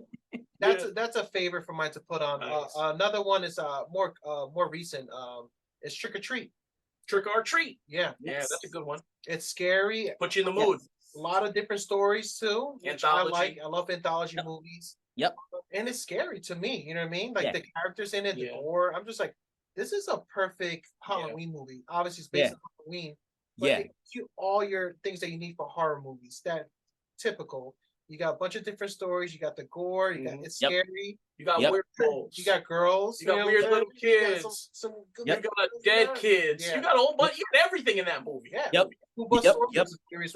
Speaker 2: That's a favorite for mine to put on. Nice. Another one is more recent. It's Trick or Treat.
Speaker 1: Trick or Treat.
Speaker 2: Yeah,
Speaker 1: that's a good one.
Speaker 2: It's scary.
Speaker 1: Put you in the mood.
Speaker 2: A lot of different stories too.
Speaker 1: Anthology.
Speaker 2: I love anthology movies.
Speaker 3: Yep. And
Speaker 2: it's scary to me. You know what I mean? Like the characters in it, the gore. I'm just like, this is a perfect Halloween movie. Obviously, it's based on Halloween. But it gives you all your things that you need for horror movies. That typical. You got a bunch of different stories. You got the gore. You got it's scary.
Speaker 1: You got weird girls.
Speaker 2: You got girls.
Speaker 1: You got weird little kids. You got dead kids. You got a whole bunch. You got everything in that movie.
Speaker 3: Yeah.
Speaker 1: The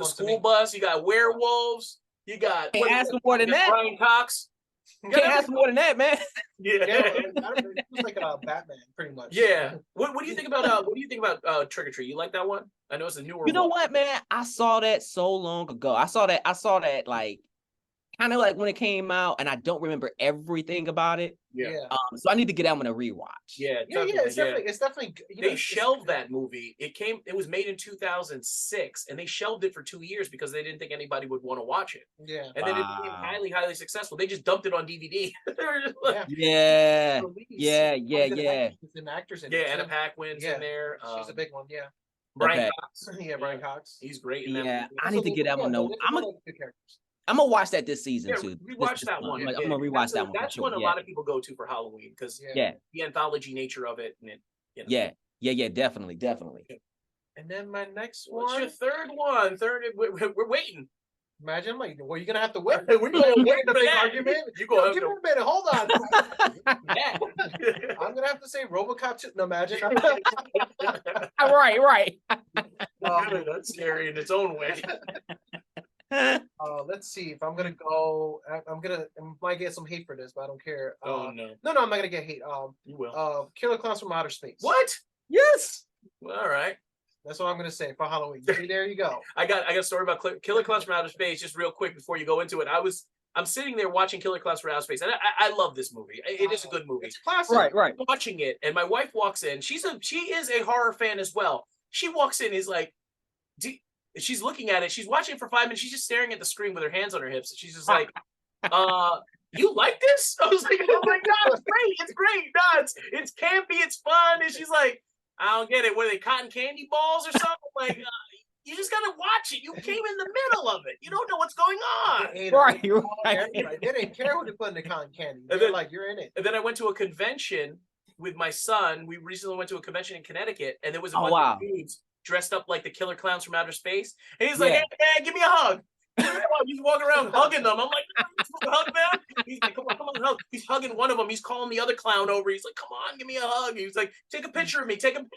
Speaker 1: school bus. You got werewolves. You got.
Speaker 3: Can't ask for more than that.
Speaker 1: Brian Cox.
Speaker 3: You can't ask for more than that, man.
Speaker 2: It's like a Batman, pretty much.
Speaker 1: Yeah. What do you think about Trick or Treat? You like that one? I know it's a newer one.
Speaker 3: You know what, man? I saw that so long ago. I saw that like kind of like when it came out, and I don't remember everything about it.
Speaker 1: Yeah.
Speaker 3: So I need to get that one a rewatch.
Speaker 1: Yeah.
Speaker 2: It's definitely.
Speaker 1: They shelved that movie. It was made in 2006, and they shelved it for 2 years because they didn't think anybody would want to watch it.
Speaker 2: Yeah.
Speaker 1: And then it became highly, highly successful. They just dumped it on DVD.
Speaker 3: Yeah.
Speaker 2: And actors in it.
Speaker 1: Anna Paquin's in there.
Speaker 2: She's a big one. Yeah.
Speaker 1: Brian Cox.
Speaker 2: Yeah, Brian Cox.
Speaker 1: He's great in that movie.
Speaker 3: I need to get that one. I'm gonna watch that this season too.
Speaker 1: Rewatch that one.
Speaker 3: I'm gonna rewatch that one.
Speaker 1: That's one a lot of people go to for Halloween because the anthology nature of it, and it.
Speaker 3: Yeah, definitely.
Speaker 2: And then my next
Speaker 1: What's
Speaker 2: one.
Speaker 1: your third one? We're waiting.
Speaker 2: Imagine, like, well, you're gonna have to wait. We're gonna wait in a big argument.
Speaker 1: You go.
Speaker 2: Give me a minute. Hold on.
Speaker 1: Yeah.
Speaker 2: I'm gonna have to say RoboCop 2. No, imagine.
Speaker 3: Right.
Speaker 1: That's scary in its own way.
Speaker 2: Let's see if I'm gonna go. I might get some hate for this, but I don't care.
Speaker 1: Oh no.
Speaker 2: No, I'm not gonna get hate.
Speaker 1: You will.
Speaker 2: Killer Clowns from Outer Space.
Speaker 1: What?
Speaker 3: Yes.
Speaker 1: Well, all right.
Speaker 2: That's what I'm gonna say for Halloween. See, there you go.
Speaker 1: I got a story about Killer Clowns from Outer Space. Just real quick before you go into it, I'm sitting there watching Killer Clowns from Outer Space, and I love this movie. It is a good movie.
Speaker 2: It's classic.
Speaker 3: Right.
Speaker 1: I'm watching it, and my wife walks in. She is a horror fan as well. She walks in, is like, she's looking at it. She's watching it for 5 minutes. She's just staring at the screen with her hands on her hips. She's just like, you like this? I was like, oh my god, it's great. It's great. No, it's campy. It's fun. And she's like, I don't get it. Were they cotton candy balls or something? Like, you just gotta watch it. You came in the middle of it. You don't know what's going on.
Speaker 3: Right.
Speaker 2: They didn't care who they put in the cotton candy. They're like, you're in it.
Speaker 1: And then I went to a convention with my son. We recently went to a convention in Connecticut, and there was a bunch of dudes dressed up like the Killer Clowns from Outer Space. And he's like, hey, man, give me a hug. He's walking around hugging them. I'm like, hug them. He's like, come on, hug. He's hugging one of them. He's calling the other clown over. He's like, come on, give me a hug. He's like, take a picture of me. I'm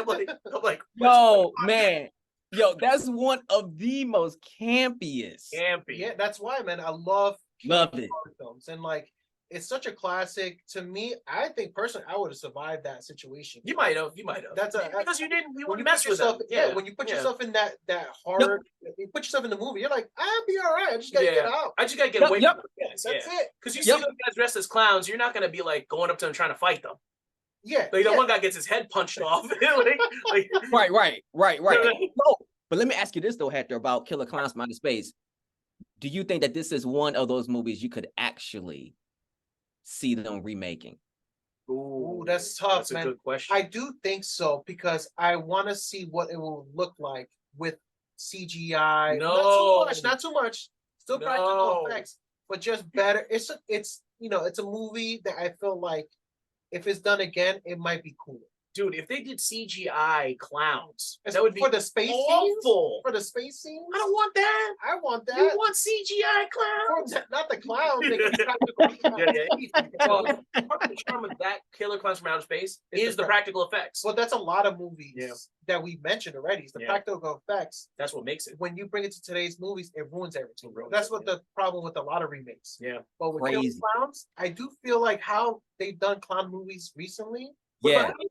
Speaker 1: like,
Speaker 3: yo, man. Yo, that's one of the most campiest.
Speaker 2: Yeah, that's why, man. I love
Speaker 3: it.
Speaker 2: Films, and like, it's such a classic. To me, I think personally, I would have survived that situation.
Speaker 1: You might have.
Speaker 2: That's
Speaker 1: because you didn't. You
Speaker 2: when
Speaker 1: mess with
Speaker 2: yourself.
Speaker 1: them.
Speaker 2: Yeah, when you put yourself in that horror, you put yourself in the movie. You're like, I'll be all right. I just gotta get out.
Speaker 1: I just gotta get away from the guys.
Speaker 2: That's it.
Speaker 1: Because you see those guys dressed as clowns, you're not gonna be like going up to them trying to fight them.
Speaker 2: Yeah,
Speaker 1: like the one guy gets his head punched off.
Speaker 3: Right. No, but let me ask you this though, Hector, about Killer Clowns from Outer Space. Do you think that this is one of those movies you could actually see them remaking?
Speaker 2: Ooh, that's tough,
Speaker 1: that's
Speaker 2: man.
Speaker 1: A good question.
Speaker 2: I do think so because I want to see what it will look like with CGI.
Speaker 1: No,
Speaker 2: not too much. Still practical effects, but just better. It's it's a movie that I feel like if it's done again, it might be cool.
Speaker 1: Dude, if they did CGI clowns,
Speaker 2: that would be
Speaker 1: for
Speaker 2: the space
Speaker 1: awful.
Speaker 2: For the space scenes,
Speaker 1: I don't want that.
Speaker 2: I want that.
Speaker 1: You want CGI clowns?
Speaker 2: Not the clowns.
Speaker 1: Part of the charm of that Killer Clowns from Outer Space is the practical effects.
Speaker 2: Well, that's a lot of movies that we mentioned already. It's the practical effects.
Speaker 1: That's what makes it.
Speaker 2: When you bring it to today's movies, it ruins everything. That's what the problem with a lot of remakes.
Speaker 1: Yeah.
Speaker 2: But with Killer Clowns, I do feel like how they've done clown movies recently.
Speaker 3: Yeah,
Speaker 2: I think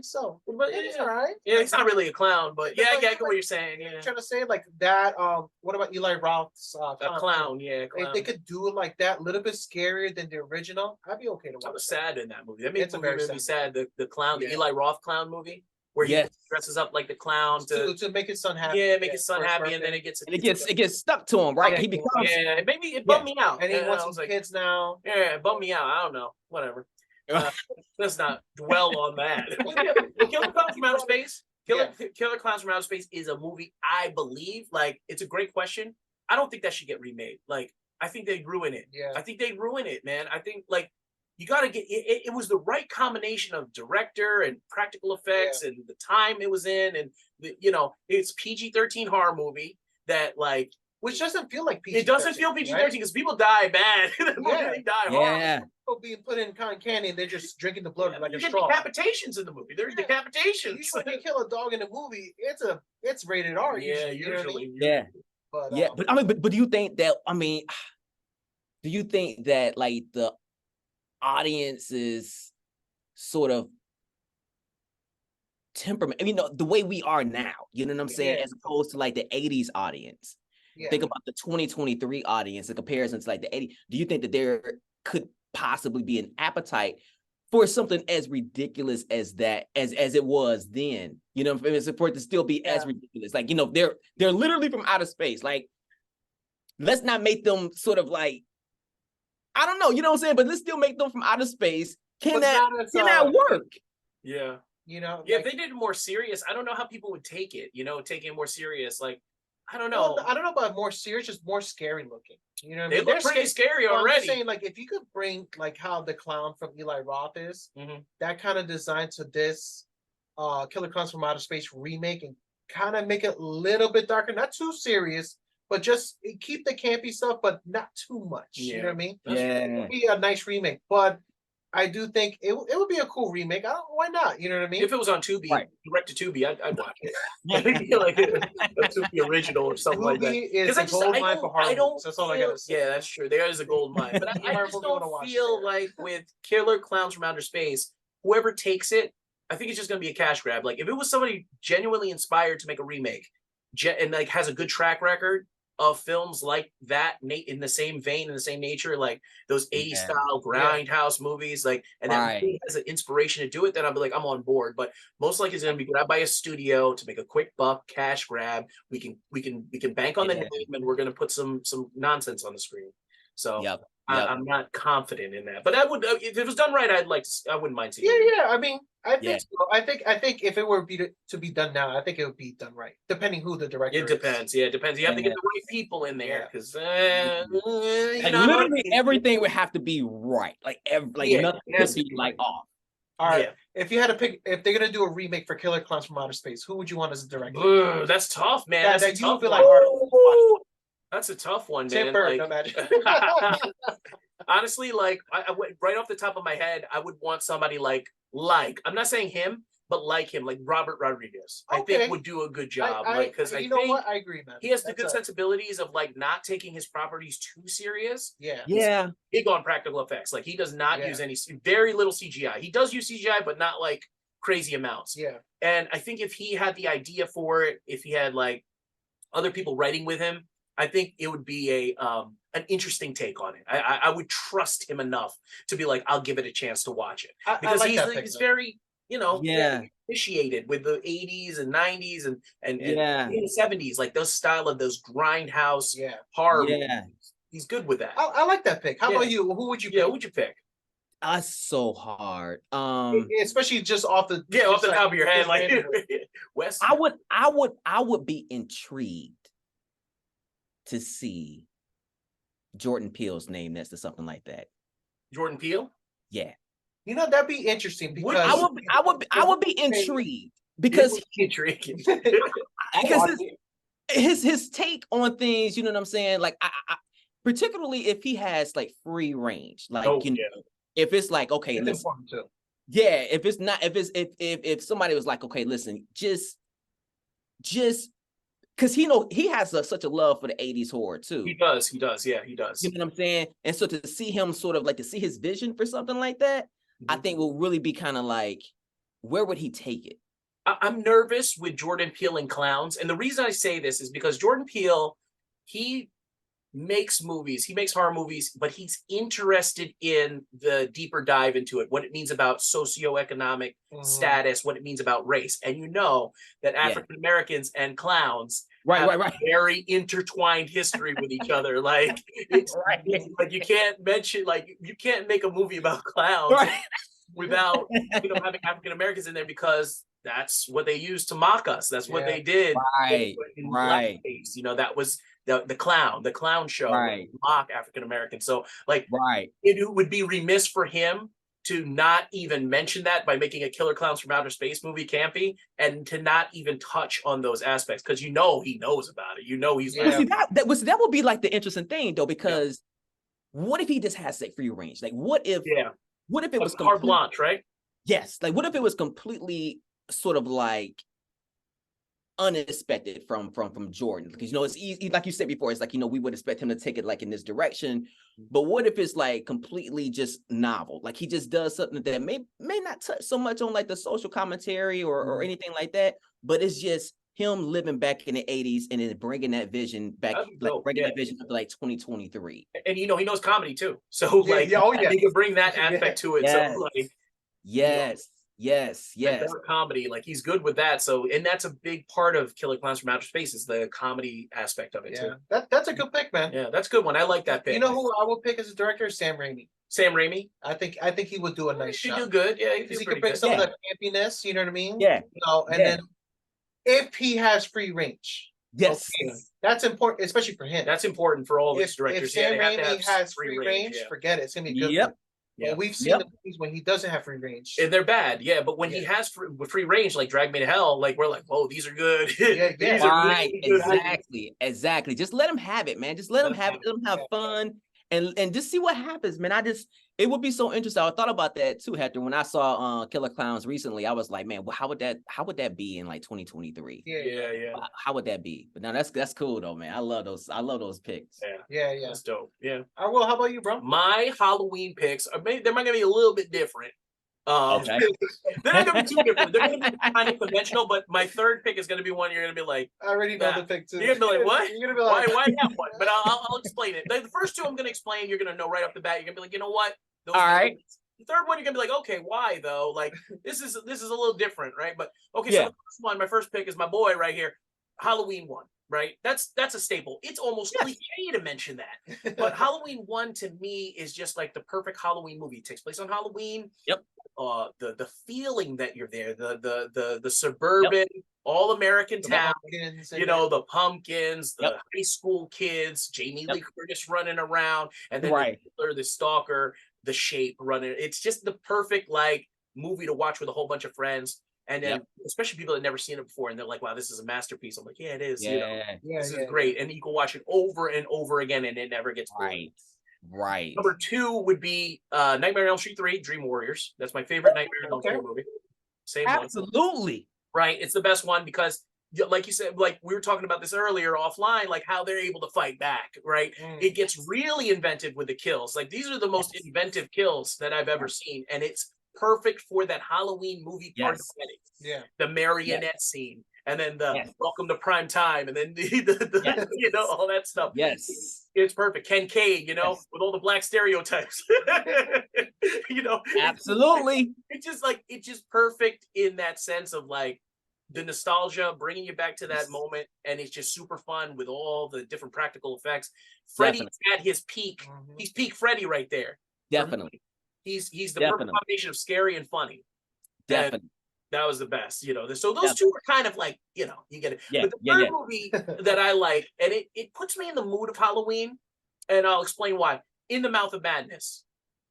Speaker 2: so. But it's all right.
Speaker 1: Yeah, it's not really a clown, but I get what you're saying. Yeah,
Speaker 2: I'm trying to say like that. What about Eli Roth's
Speaker 1: clown? Yeah,
Speaker 2: clown. If they could do it like that, a little bit scarier than the original, I'd be okay to watch.
Speaker 1: I was sad in that movie. That made me sad. The clown, the
Speaker 2: Yeah.
Speaker 1: Eli Roth clown movie, where he dresses up like the clown
Speaker 2: to make his son happy.
Speaker 1: Yeah, make his son happy, and then it gets
Speaker 3: stuck to him, right?
Speaker 1: Yeah,
Speaker 3: he becomes.
Speaker 1: Yeah, it bummed me out.
Speaker 2: And he wants some kids now.
Speaker 1: Yeah, it bummed me out. I don't know. Whatever. Let's not dwell on that. Killer Clowns from Outer Space. Killer Clowns from Outer Space is a movie I believe. Like, it's a great question. I don't think that should get remade. Like, I think they'd ruin it.
Speaker 2: Yeah.
Speaker 1: I think they'd ruin it, man. I think like you got to get it. It was the right combination of director and practical effects and the time it was in, and it's PG-13 horror movie that like.
Speaker 2: Which doesn't feel like PG-13.
Speaker 1: It doesn't feel PG-13 because people die bad. They die hard.
Speaker 2: People being put in cotton candy and they're just drinking the blood like a
Speaker 1: you
Speaker 2: straw.
Speaker 1: Decapitations in the movie. There's decapitations.
Speaker 2: When you kill a dog in a movie, it's rated R.
Speaker 1: Yeah,
Speaker 2: usually.
Speaker 3: But I mean, but do you think that? I mean, do you think that like the audience is sort of temperament? I mean, the way we are now, you know what I'm saying, as opposed to like the '80s audience.
Speaker 2: Yeah.
Speaker 3: Think about the 2023 audience in comparison to like the 80s. Do you think that there could possibly be an appetite for something as ridiculous as that, as it was then? You know, for it to still be as ridiculous. Like, they're literally from outer space. Like, let's not make them sort of like, I don't know, you know what I'm saying? But let's still make them from outer space. Can that work?
Speaker 1: Yeah.
Speaker 2: If
Speaker 1: they did it more serious, I don't know how people would take it, taking it more serious. Like, I don't know.
Speaker 2: Well, I don't know about more serious, just more scary looking. You know what I mean?
Speaker 1: They look pretty scary already.
Speaker 2: I'm saying, like, if you could bring like how the clown from Eli Roth is, that kind of design to this, Killer Clowns from Outer Space remake and kind of make it a little bit darker, not too serious, but just keep the campy stuff, but not too much. You know what I mean? It would be a nice remake, but I do think it would be a cool remake. Why not? You know what I mean?
Speaker 1: If it was on Tubi, direct to Tubi, I'd watch it. Like a Tubi original or something like that.
Speaker 2: Is a gold mine for horror movies. That's all I gotta say.
Speaker 1: Yeah, that's true. There is a gold mine, but I just don't feel like with Killer Clowns from Outer Space, whoever takes it, I think it's just gonna be a cash grab. Like if it was somebody genuinely inspired to make a remake, and like has a good track record of films like that in the same vein, in the same nature, like those 80s style grindhouse movies, like, and that really has an inspiration to do it, then I'll be like, I'm on board. But most likely it's gonna be grabbed by a studio to make a quick buck, cash grab. We can bank on the name, and we're gonna put some nonsense on the screen. So I'm not confident in that, but I would, if it was done right, I wouldn't mind seeing it.
Speaker 2: I mean, I think so. I think if it were to be done now, I think it would be done right, depending who the director is.
Speaker 1: It depends. Yeah, it depends. You have to get the right people in there, because
Speaker 3: literally everything would have to be right. Like nothing could be like off.
Speaker 2: All right. If you had to pick, if they're gonna do a remake for Killer Clowns from Outer Space, who would you want as a director?
Speaker 1: That's tough, man. That's
Speaker 2: you feel like hard.
Speaker 1: That's a tough one,
Speaker 2: Tim
Speaker 1: man.
Speaker 2: Burke,
Speaker 1: Honestly, like I went right off the top of my head, I would want somebody like I'm not saying him, but like him, like Robert Rodriguez. I think would do a good job. Because I think
Speaker 2: what? I agree, man.
Speaker 1: He has the good sensibilities of like not taking his properties too serious.
Speaker 2: Yeah.
Speaker 1: He's big on practical effects. Like he does not use very little CGI. He does use CGI, but not like crazy amounts.
Speaker 2: Yeah.
Speaker 1: And I think if he had the idea for it, if he had like other people writing with him, I think it would be an interesting take on it. I would trust him enough to be like, I'll give it a chance to watch it, because he's very, very initiated with the 80s and 90s and in the 70s, like those style of those grindhouse horror movies. He's good with that.
Speaker 2: I like that pick. How about you? Who would you pick?
Speaker 1: Yeah, who would you pick?
Speaker 3: That's so hard.
Speaker 2: Especially just off the
Speaker 1: top of your head, like Wes.
Speaker 3: I would be intrigued to see Jordan Peele's name next to something like that.
Speaker 1: Jordan Peele?
Speaker 3: Yeah.
Speaker 2: That'd be interesting, because
Speaker 3: I would be intrigued, because his take on things, you know what I'm saying? Like I particularly if he has like free range, like if it's like, okay, listen, if it's not, if somebody was like, okay, listen, just because he has such a love for the 80s horror too.
Speaker 1: He does. Yeah, he does.
Speaker 3: You know what I'm saying? And so to see him sort of like, to see his vision for something like that, I think will really be kind of like, where would he take it?
Speaker 1: I'm nervous with Jordan Peele and clowns. And the reason I say this is because Jordan Peele, he makes movies, he makes horror movies, but he's interested in the deeper dive into it, what it means about socioeconomic status, what it means about race. And that African Americans and clowns have very intertwined history with each other. Like it's like you can't make a movie about clowns without having African Americans in there, because that's what they used to mock us. That's what they did. Right. That was the clown show, mock African Americans. So like, it would be remiss for him to not even mention that by making a Killer Clowns from Outer Space movie campy, and to not even touch on those aspects, because he knows about it. He's
Speaker 3: that would be like the interesting thing though, because what if he just has like free range? Like what if it was
Speaker 1: carte blanche, right?
Speaker 3: Yes. Like what if it was completely sort of like unexpected from Jordan, because it's easy, like you said before, it's like we would expect him to take it like in this direction, but what if it's like completely just novel, like he just does something that may not touch so much on like the social commentary or anything like that, but it's just him living back in the 80s and then bringing that vision back, that vision up to like 2023.
Speaker 1: And he knows comedy too, so he can bring that aspect to it. So like Yes. Comedy, like he's good with that. So, and that's a big part of Killer Clowns from Outer Space, is the comedy aspect of it too.
Speaker 2: That's a good pick, man.
Speaker 1: Yeah, that's a good one. I like that pick.
Speaker 2: You know who I will pick as a director? Sam Raimi.
Speaker 1: Sam Raimi.
Speaker 2: I think he would do a nice job.
Speaker 1: He do good. Yeah,
Speaker 2: he could bring some of that campiness. You know what I mean?
Speaker 3: Yeah.
Speaker 2: And then if he has free range.
Speaker 3: Yes.
Speaker 2: Okay, that's important, especially for him.
Speaker 1: That's important for all these directors.
Speaker 2: If Sam Raimi has free range, forget it. It's gonna be a good one.
Speaker 1: Yeah,
Speaker 2: but we've seen the movies when he doesn't have free range,
Speaker 1: and they're bad. Yeah, but when he has free range, like Drag Me to Hell, like we're like, whoa, these are good. These are
Speaker 3: really good. Exactly. Just let them have it, man. Just let them have it. Let them have fun, and just see what happens, man. It would be so interesting. I thought about that too, Hector. When I saw Killer Clowns recently, I was like, man, well, how would that be in like 2023?
Speaker 2: Yeah.
Speaker 3: How would that be? But now that's cool though, man. I love those picks.
Speaker 2: Yeah.
Speaker 1: That's dope. Yeah.
Speaker 2: Well, how about you, bro?
Speaker 1: My Halloween picks are they might gonna be a little bit different.
Speaker 3: Okay.
Speaker 1: They're not gonna be too different. They're gonna be kind of conventional, but my third pick is gonna be one you're gonna be like,
Speaker 2: I already know the pick too.
Speaker 1: You're gonna be like, what?
Speaker 2: You're gonna be like,
Speaker 1: why that one? But I'll explain it. The first two I'm gonna explain, you're gonna know right off the bat. You're gonna be like, you know what?
Speaker 3: All right.
Speaker 1: The third one, you're gonna be like, okay, why though? Like this is a little different, right? But okay, so the first one, my first pick is my boy right here, Halloween 1. Right, that's a staple. It's almost cliche to mention that, but Halloween 1 to me is just like the perfect Halloween movie. It takes place on Halloween. The feeling that you're there, the suburban, all American town, the pumpkins, the high school kids, Jamie Lee Curtis running around, and then the stalker, the Shape running. It's just the perfect like movie to watch with a whole bunch of friends. And then, especially people that never seen it before, and they're like, "Wow, this is a masterpiece." I'm like, "Yeah, it is. This is great." And you can watch it over and over again, and it never gets boring.
Speaker 3: Right.
Speaker 1: Number 2 would be Nightmare on Elm Street 3, Dream Warriors. That's my favorite Nightmare on Elm Street movie. Same one.
Speaker 3: Absolutely.
Speaker 1: Right. It's the best one because, like you said, like we were talking about this earlier offline, like how they're able to fight back. Right. It gets really inventive with the kills. Like these are the most inventive kills that I've ever seen, and it's perfect for that Halloween movie party setting.
Speaker 2: Yeah.
Speaker 1: The marionette scene, and then the welcome to prime time, and then the all that stuff.
Speaker 3: Yes.
Speaker 1: It's perfect. Ken Cade, with all the black stereotypes.
Speaker 3: Absolutely.
Speaker 1: It's just perfect in that sense of like the nostalgia, bringing you back to that moment, and it's just super fun with all the different practical effects. Freddy's at his peak. He's peak Freddy right there.
Speaker 3: Definitely.
Speaker 1: He's the perfect combination of scary and funny.
Speaker 3: Definitely.
Speaker 1: And that was the best, So those two are kind of like, you get it. But the third movie that I like, and it puts me in the mood of Halloween, and I'll explain why. In the Mouth of Madness.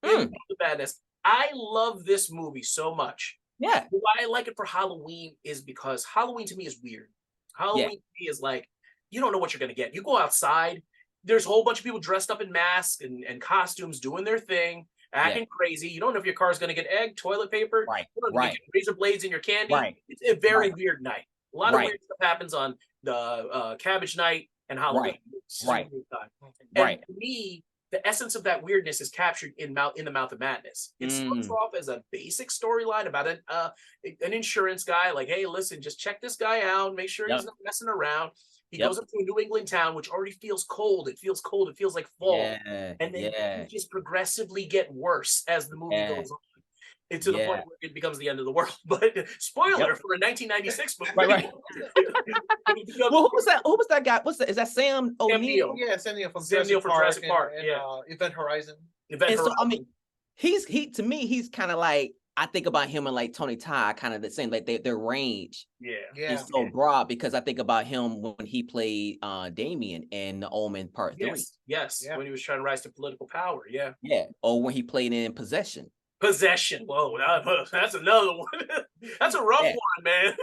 Speaker 1: In the Mouth of Madness. I love this movie so much.
Speaker 3: Yeah.
Speaker 1: Why I like it for Halloween is because Halloween to me is weird. Halloween to me is like, you don't know what you're going to get. You go outside, there's a whole bunch of people dressed up in masks and costumes doing their thing. Acting crazy. You don't know if your car is going to get egg, toilet paper, razor blades in your candy. It's a very weird night. A lot of weird stuff happens on the Cabbage Night and Halloween. And to me, the essence of that weirdness is captured in the Mouth of Madness. It starts off as a basic storyline about an insurance guy. Like, hey, listen, just check this guy out. Make sure he's not messing around. He goes up to a New England town, which already feels cold. It feels cold. It feels like fall. And then it just progressively get worse as the movie goes on. It's to the point where it becomes the end of the world. But spoiler for a 1996 movie.
Speaker 3: Right. Well, who was that guy? Is that Sam O'Neill?
Speaker 2: Yeah, Sam Neill from
Speaker 1: Jurassic Park.
Speaker 2: And Event Horizon.
Speaker 3: So I mean, to me, he's kind of like, I think about him and like Tony Todd, kind of the same, like their range is so broad, because I think about him when he played Damien in The Omen Part 3.
Speaker 1: Yes, when he was trying to rise to political power,
Speaker 3: or when he played in Possession.
Speaker 1: Whoa, that's another one. That's a rough one, man.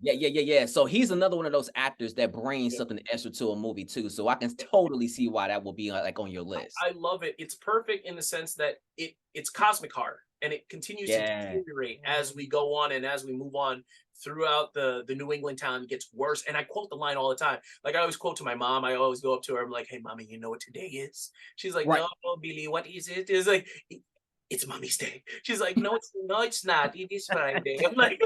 Speaker 3: Yeah. So he's another one of those actors that brings something extra to a movie too. So I can totally see why that will be like on your list.
Speaker 1: I love it. It's perfect in the sense that it's cosmic horror, and it continues to deteriorate as we go on and as we move on throughout the New England town. It gets worse. And I quote the line all the time. Like I always quote to my mom. I always go up to her. I'm like, hey, mommy, you know what today is? She's like, no, Billy, what is it? It's like, it's Mommy's Day. She's like, no, it's not. It is Friday. I'm like,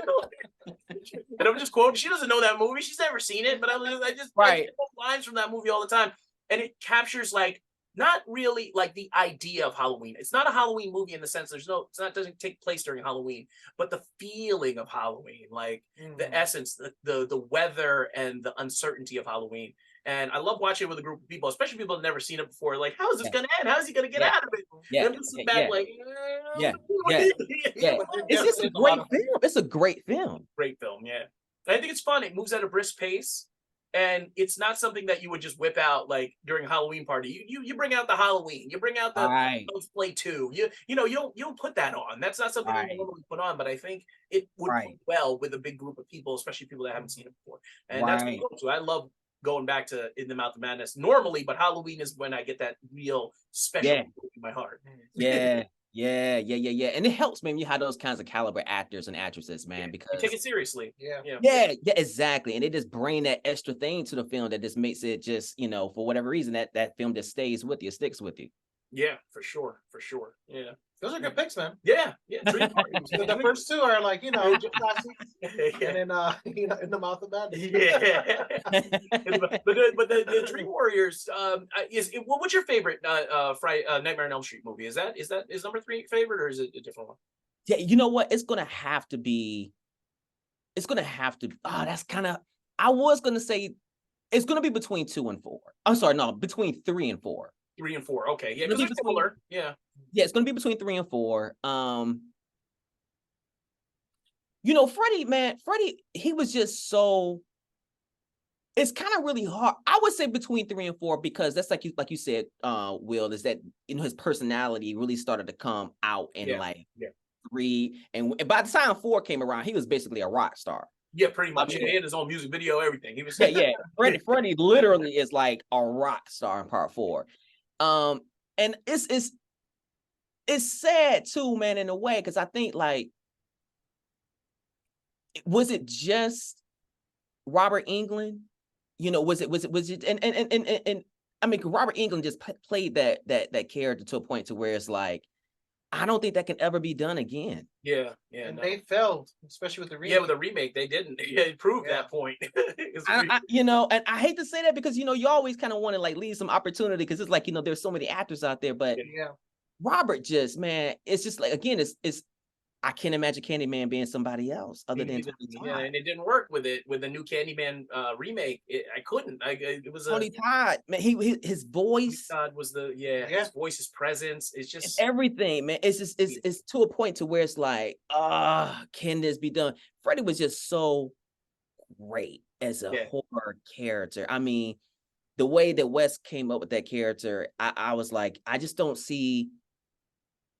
Speaker 1: and I'm just quoting. She doesn't know that movie. She's never seen it, but I just quote lines from that movie all the time. And it captures like, not really like the idea of Halloween. It's not a Halloween movie in the sense doesn't take place during Halloween, but the feeling of Halloween, like the essence, the weather and the uncertainty of Halloween. And I love watching it with a group of people, especially people who've never seen it before. Like, how is this going to end? How is he going to get out of it? And I'm sitting back like,
Speaker 3: It's just a great film. It's a great film.
Speaker 1: Great film, yeah. I think it's fun. It moves at a brisk pace. And it's not something that you would just whip out like during a Halloween party. You bring out the Halloween, you bring out the Let's Play 2. You know, you don't put that on. That's not something you normally put on, but I think it would put well with a big group of people, especially people that haven't seen it before. And that's what I go to. I love going back to In the Mouth of Madness normally, but Halloween is when I get that real special in my heart.
Speaker 3: Yeah. And it helps, man, you have those kinds of caliber actors and actresses, man, because
Speaker 1: you take it seriously.
Speaker 3: Yeah, exactly. And they just bring that extra thing to the film that just makes it just, you know, for whatever reason, that film just stays with you, sticks with you.
Speaker 1: Yeah, for sure. Yeah.
Speaker 2: Those are good picks, man.
Speaker 1: Yeah.
Speaker 2: The first two are like, you know, just classics. And then you know, In the Mouth of Madness.
Speaker 1: Yeah. but the Dream Warriors, what's your favorite Nightmare on Elm Street movie? Is number 3 favorite, or is it a different one?
Speaker 3: Yeah, you know what? It's gonna have to be. That's kind of. I was gonna say it's gonna be between 2 and 4. I'm sorry, no, between 3 and 4.
Speaker 1: 3 and 4. Okay, yeah, because they're similar. Yeah,
Speaker 3: it's gonna be between 3 and 4. You know, Freddie, he was just so. It's kind of really hard. I would say between 3 and 4 because that's like you said, Will, is that, you know, his personality really started to come out in 3, and by the time 4 came around, he was basically a rock star.
Speaker 1: Yeah, pretty much. He had his own music video, everything. He was
Speaker 3: Freddie literally is like a rock star in part 4. And it's sad too, man, in a way, because I think, like, was it just Robert Englund? You know, was it and I mean, Robert Englund just played that character to a point to where it's like, I don't think that can ever be done again.
Speaker 1: Yeah.
Speaker 2: And they failed, especially with the remake.
Speaker 1: Yeah, with the remake, they didn't. It proved that point.
Speaker 3: You know, and I hate to say that because, you know, you always kind of want to like leave some opportunity because it's like, you know, there's so many actors out there, but Robert just, man, it's just like, again, it's I can't imagine Candyman being somebody else other than Tony Todd.
Speaker 1: And it didn't work with the new Candyman remake. I couldn't. It was
Speaker 3: Tony Todd, man. His voice.
Speaker 1: Tony Todd was his voice, his presence. It's just
Speaker 3: everything, man. It's just it's to a point to where it's like, can this be done? Freddie was just so great as a horror character. I mean, the way that Wes came up with that character, I was like, I just don't see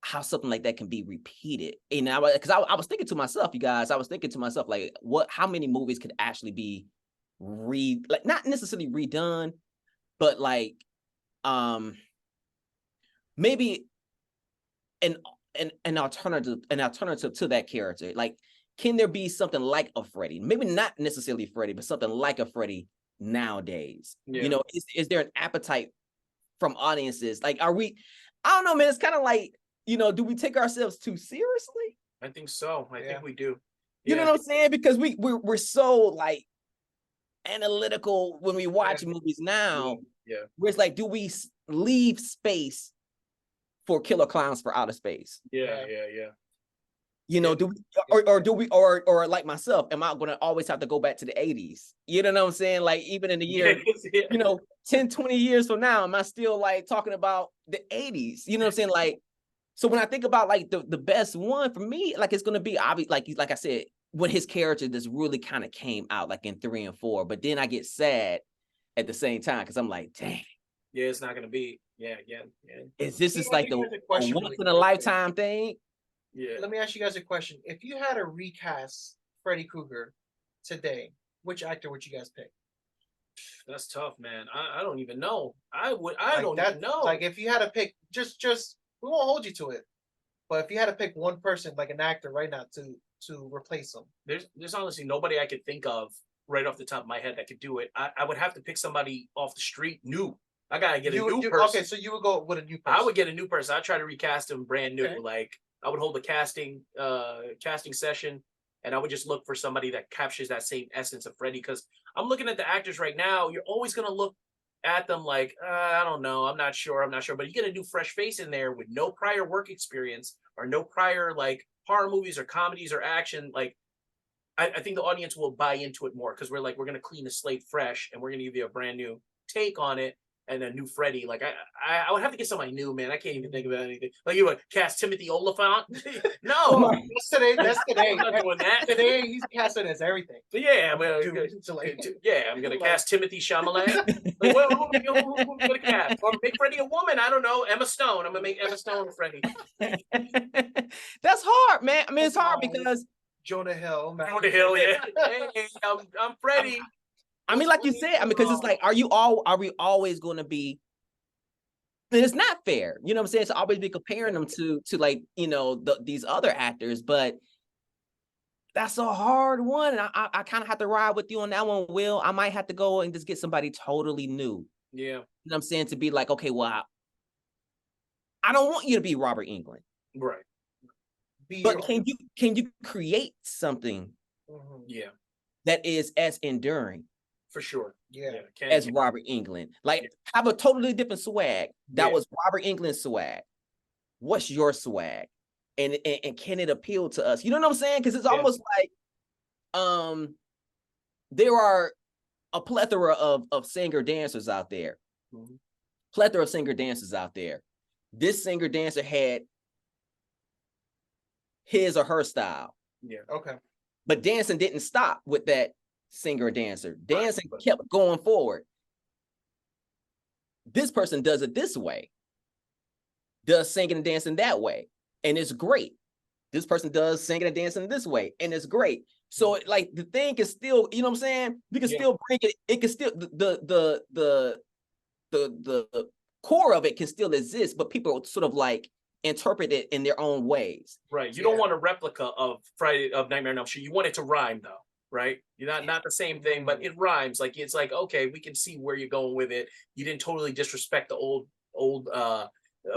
Speaker 3: how something like that can be repeated. And I was thinking to myself, you guys, like, how many movies could actually be not necessarily redone, but like, maybe an alternative to that character. Like, can there be something like a Freddy? Maybe not necessarily Freddy, but something like a Freddy nowadays. You know, is there an appetite from audiences? Like, I don't know, man. It's kind of like, you know, do we take ourselves too seriously?
Speaker 1: I think so. I think we do.
Speaker 3: You know what I'm saying? Because we're so like analytical when we watch movies now. Where it's like, do we leave space for killer clowns for outer space?
Speaker 1: Yeah.
Speaker 3: You know, do we or like myself, am I gonna always have to go back to the 80s? You know what I'm saying? Like, even in the year, you know, 10, 20 years from now, am I still like talking about the 80s? You know what I'm saying? Like, so when I think about like the best one for me, like, it's gonna be obvious, like I said, when his character just really kind of came out, like in 3 and 4. But then I get sad at the same time because I'm like, dang.
Speaker 1: Yeah, it's not gonna be. Yeah.
Speaker 3: Is this just like the once in a lifetime thing?
Speaker 2: Yeah. Let me ask you guys a question. If you had to recast Freddy Krueger today, which actor would you guys pick?
Speaker 1: That's tough, man. I don't even know. I don't even know.
Speaker 2: Like, if you had to pick, just we won't hold you to it. But if you had to pick one person, like an actor right now, to replace him,
Speaker 1: there's honestly nobody I could think of right off the top of my head that could do it. I would have to pick somebody off the street new. I gotta get a new person.
Speaker 2: Okay, so you would go with a new person.
Speaker 1: I would get a new person. I'd try to recast him brand new. Okay. Like, I would hold a casting session, and I would just look for somebody that captures that same essence of Freddy. Because I'm looking at the actors right now, you're always gonna look at them like, I don't know, I'm not sure. But you get a new fresh face in there with no prior work experience or no prior like horror movies or comedies or action. Like, I think the audience will buy into it more because we're going to clean the slate fresh and we're going to give you a brand new take on it. and a new Freddy. Like I would have to get somebody new, man. I can't even think about anything. Like you would cast Timothy Oliphant. No,
Speaker 2: Oh, that's today. That's today.
Speaker 1: I'm not doing that.
Speaker 2: Today he's casted as everything.
Speaker 1: But yeah, I'm gonna cast Timothy Chalamet. Like, who am I gonna cast? Or make Freddy a woman? I don't know. Emma Stone. I'm gonna make Emma Stone Freddy.
Speaker 3: That's hard, man. I mean, it's hard because
Speaker 2: Jonah Hill.
Speaker 1: Jonah Hill, yeah. Hey, I'm Freddy.
Speaker 3: I mean, like you said, I mean, because it's like, are we always going to be? And it's not fair, you know what I'm saying? So always be comparing them to like, you know, these other actors, but that's a hard one. And I kind of have to ride with you on that one, Will. I might have to go and just get somebody totally new.
Speaker 1: Yeah.
Speaker 3: You know what I'm saying? To be like, okay, well, I don't want you to be Robert Englund.
Speaker 1: Right.
Speaker 3: But can you create something that is as enduring?
Speaker 1: For sure.
Speaker 2: Yeah.
Speaker 3: As Robert Englund. Like have a totally different swag. That was Robert Englund's swag. What's your swag? And can it appeal to us? You know what I'm saying? Because it's almost like there are a plethora of singer dancers out there. Plethora of singer dancers out there. This singer dancer had his or her style.
Speaker 1: Yeah.
Speaker 2: Okay.
Speaker 3: But dancing didn't stop with that singer dancer. Dancing kept going forward. This person does it this way, does singing and dancing that way, and it's great. This person does singing and dancing this way, and it's great. So like the thing is still, you know what I'm saying? We can still bring it. It can still the core of it can still exist, but people sort of like interpret it in their own ways.
Speaker 1: Right. You don't want a replica of Nightmare on Elm Street. You want it to rhyme though. Right? You're not the same thing, but it rhymes. Like it's like, okay, we can see where you're going with it. You didn't totally disrespect the old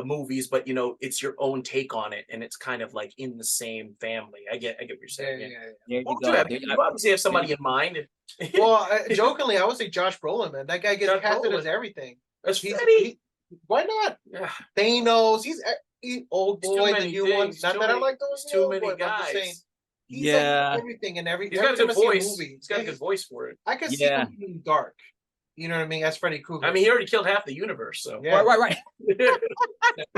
Speaker 1: movies, but you know, it's your own take on it, and it's kind of like in the same family. I get what you're saying.
Speaker 3: Yeah.
Speaker 1: You obviously have somebody in mind.
Speaker 2: Well, jokingly, I would say Josh Brolin, man. That guy gets casted as everything.
Speaker 1: That's Freddy.
Speaker 2: Why not?
Speaker 1: Yeah.
Speaker 2: Thanos. He's old boy, the new ones. Not that I like those.
Speaker 1: Too many guys.
Speaker 2: He's like everything and every.
Speaker 1: He's got a good voice.
Speaker 2: Movie,
Speaker 1: he's got a good voice for it.
Speaker 2: I can see him being dark. You know what I mean? As Freddy Krueger.
Speaker 1: I mean, he already killed half the universe. So
Speaker 3: right.
Speaker 2: he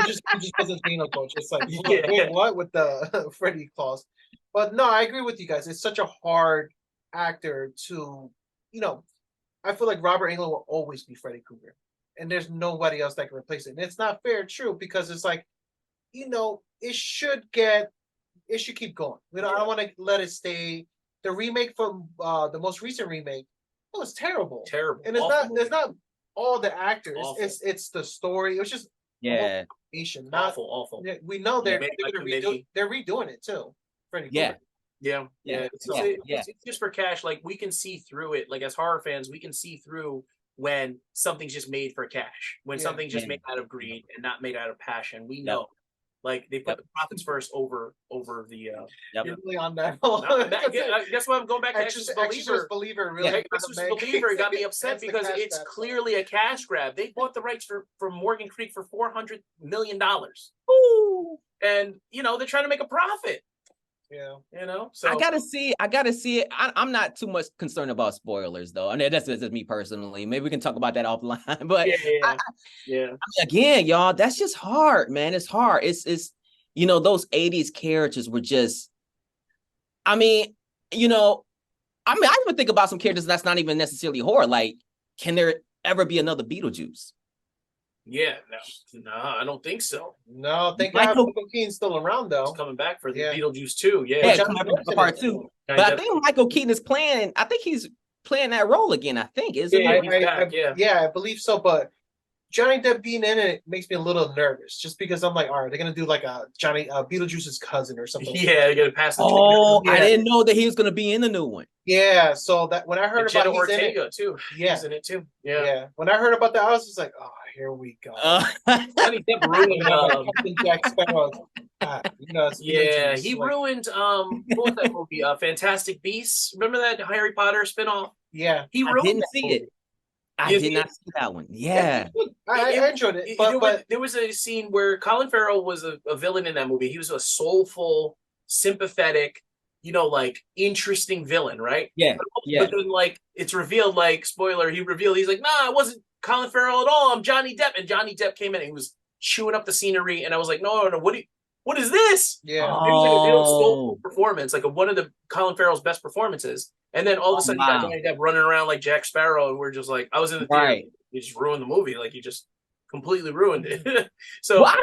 Speaker 2: just doesn't Thanos coach. It's like wait, what with the Freddy claws? But no, I agree with you guys. It's such a hard actor to, you know. I feel like Robert Englund will always be Freddy Krueger, and there's nobody else that can replace it. And it's not fair, true, because it's like, you know, it should keep going. You know, I don't want to let it stay. The remake from the most recent remake, it was terrible.
Speaker 3: Terrible.
Speaker 2: And it's not all the actors. Awful. It's the story. It was just
Speaker 1: awful.
Speaker 2: Yeah, we know they're redoing it too. Freddy Krueger.
Speaker 1: It's just for cash. Like we can see through it. Like as horror fans, we can see through when something's just made for cash. When something's just made out of greed and not made out of passion. We know. Like they put the profits first over the.
Speaker 2: You're really on that.
Speaker 1: That's why I'm going back to
Speaker 2: Exorcist Believer. Really,
Speaker 1: Exorcist Believer got me upset because it's clearly a cash grab. They bought the rights for Morgan Creek for $400 million.
Speaker 3: Ooh.
Speaker 1: And you know they're trying to make a profit.
Speaker 2: Yeah,
Speaker 1: you know. So
Speaker 3: I gotta see it. I'm not too much concerned about spoilers, though. I mean, that's just me personally. Maybe we can talk about that offline. But again, y'all, that's just hard, man. It's hard. It's you know, those 80s characters were just. I mean, you know, I even think about some characters that's not even necessarily horror. Like, can there ever be another Beetlejuice?
Speaker 1: Yeah, no, I don't think so.
Speaker 2: No, thank God Michael Keaton's still around though.
Speaker 1: He's coming back for the Beetlejuice 2.
Speaker 3: Coming back for part 2. But I think Michael Keaton is playing. I think he's playing that role again. I think isn't
Speaker 2: he? I believe so. But Johnny Depp being in it makes me a little nervous, just because I'm like, all right, they're gonna do like a Beetlejuice's cousin or something.
Speaker 1: Yeah, they're gonna pass the.
Speaker 3: I didn't know that he was gonna be in the new one.
Speaker 2: Yeah, so that when I heard about
Speaker 1: Ortega too,
Speaker 2: he's
Speaker 1: in it too.
Speaker 2: Yeah. When I heard about that, I was just like, oh, here we go.
Speaker 1: Johnny Depp ruined
Speaker 2: Jack Sparrow.
Speaker 1: He ruined what was that movie? Fantastic Beasts. Remember that Harry Potter spinoff?
Speaker 2: Yeah,
Speaker 3: he ruined. I didn't see it. I did not see that one. Yeah,
Speaker 2: I enjoyed it. But
Speaker 1: there was a scene where Colin Farrell was a villain in that movie. He was a soulful, sympathetic, you know, like interesting villain, right?
Speaker 3: Yeah.
Speaker 1: But then, like, it's revealed, like, spoiler, he's like, nah, it wasn't Colin Farrell at all. I'm Johnny Depp. And Johnny Depp came in and he was chewing up the scenery. And I was like, no, what is this?
Speaker 2: Yeah.
Speaker 1: It was like a real soulful performance, like one of the Colin Farrell's best performances. And then all of a sudden, you got Johnny Depp running around like Jack Sparrow. And we're just like, I was in the theater. Right. You just ruined the movie. Like, you just completely ruined it. So, well,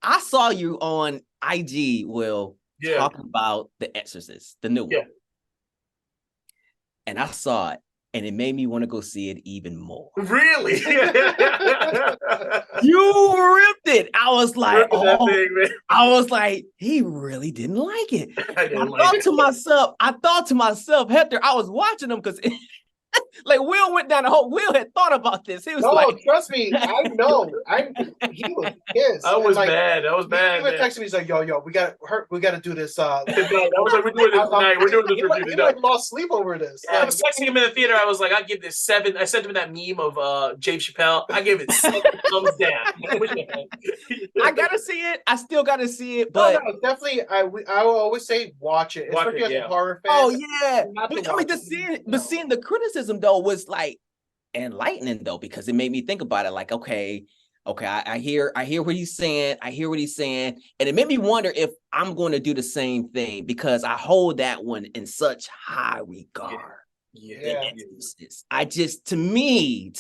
Speaker 3: I saw you on IG, Will, talking about The Exorcist, the new one. And I saw it, and it made me want to go see it even more.
Speaker 1: Really?
Speaker 3: You ripped it. I was like, I was like, he really didn't like it. I thought to myself, Hector, I was watching him because like Will went down the whole. Will had thought about this. He was like,
Speaker 2: trust me, I know. He was pissed.
Speaker 1: I was bad. He
Speaker 2: even texted me. He's like, yo, we got to do this. I
Speaker 1: was like, we're doing this tonight. We're doing this review.
Speaker 2: He like lost sleep over this.
Speaker 1: I was texting him in the theater. I was like, I'd give this 7. I sent him that meme of James Chappelle. I gave it 7 thumbs down.
Speaker 3: I gotta see it. I still gotta see it. But
Speaker 2: no, definitely, I will always say watch it, especially as a horror fan.
Speaker 3: Oh yeah, but, I mean, seeing the criticism though was like enlightening though, because it made me think about it. Like, okay, I hear what he's saying. And it made me wonder if I'm going to do the same thing, because I hold that one in such high regard.
Speaker 1: Yeah.
Speaker 3: I just, to me,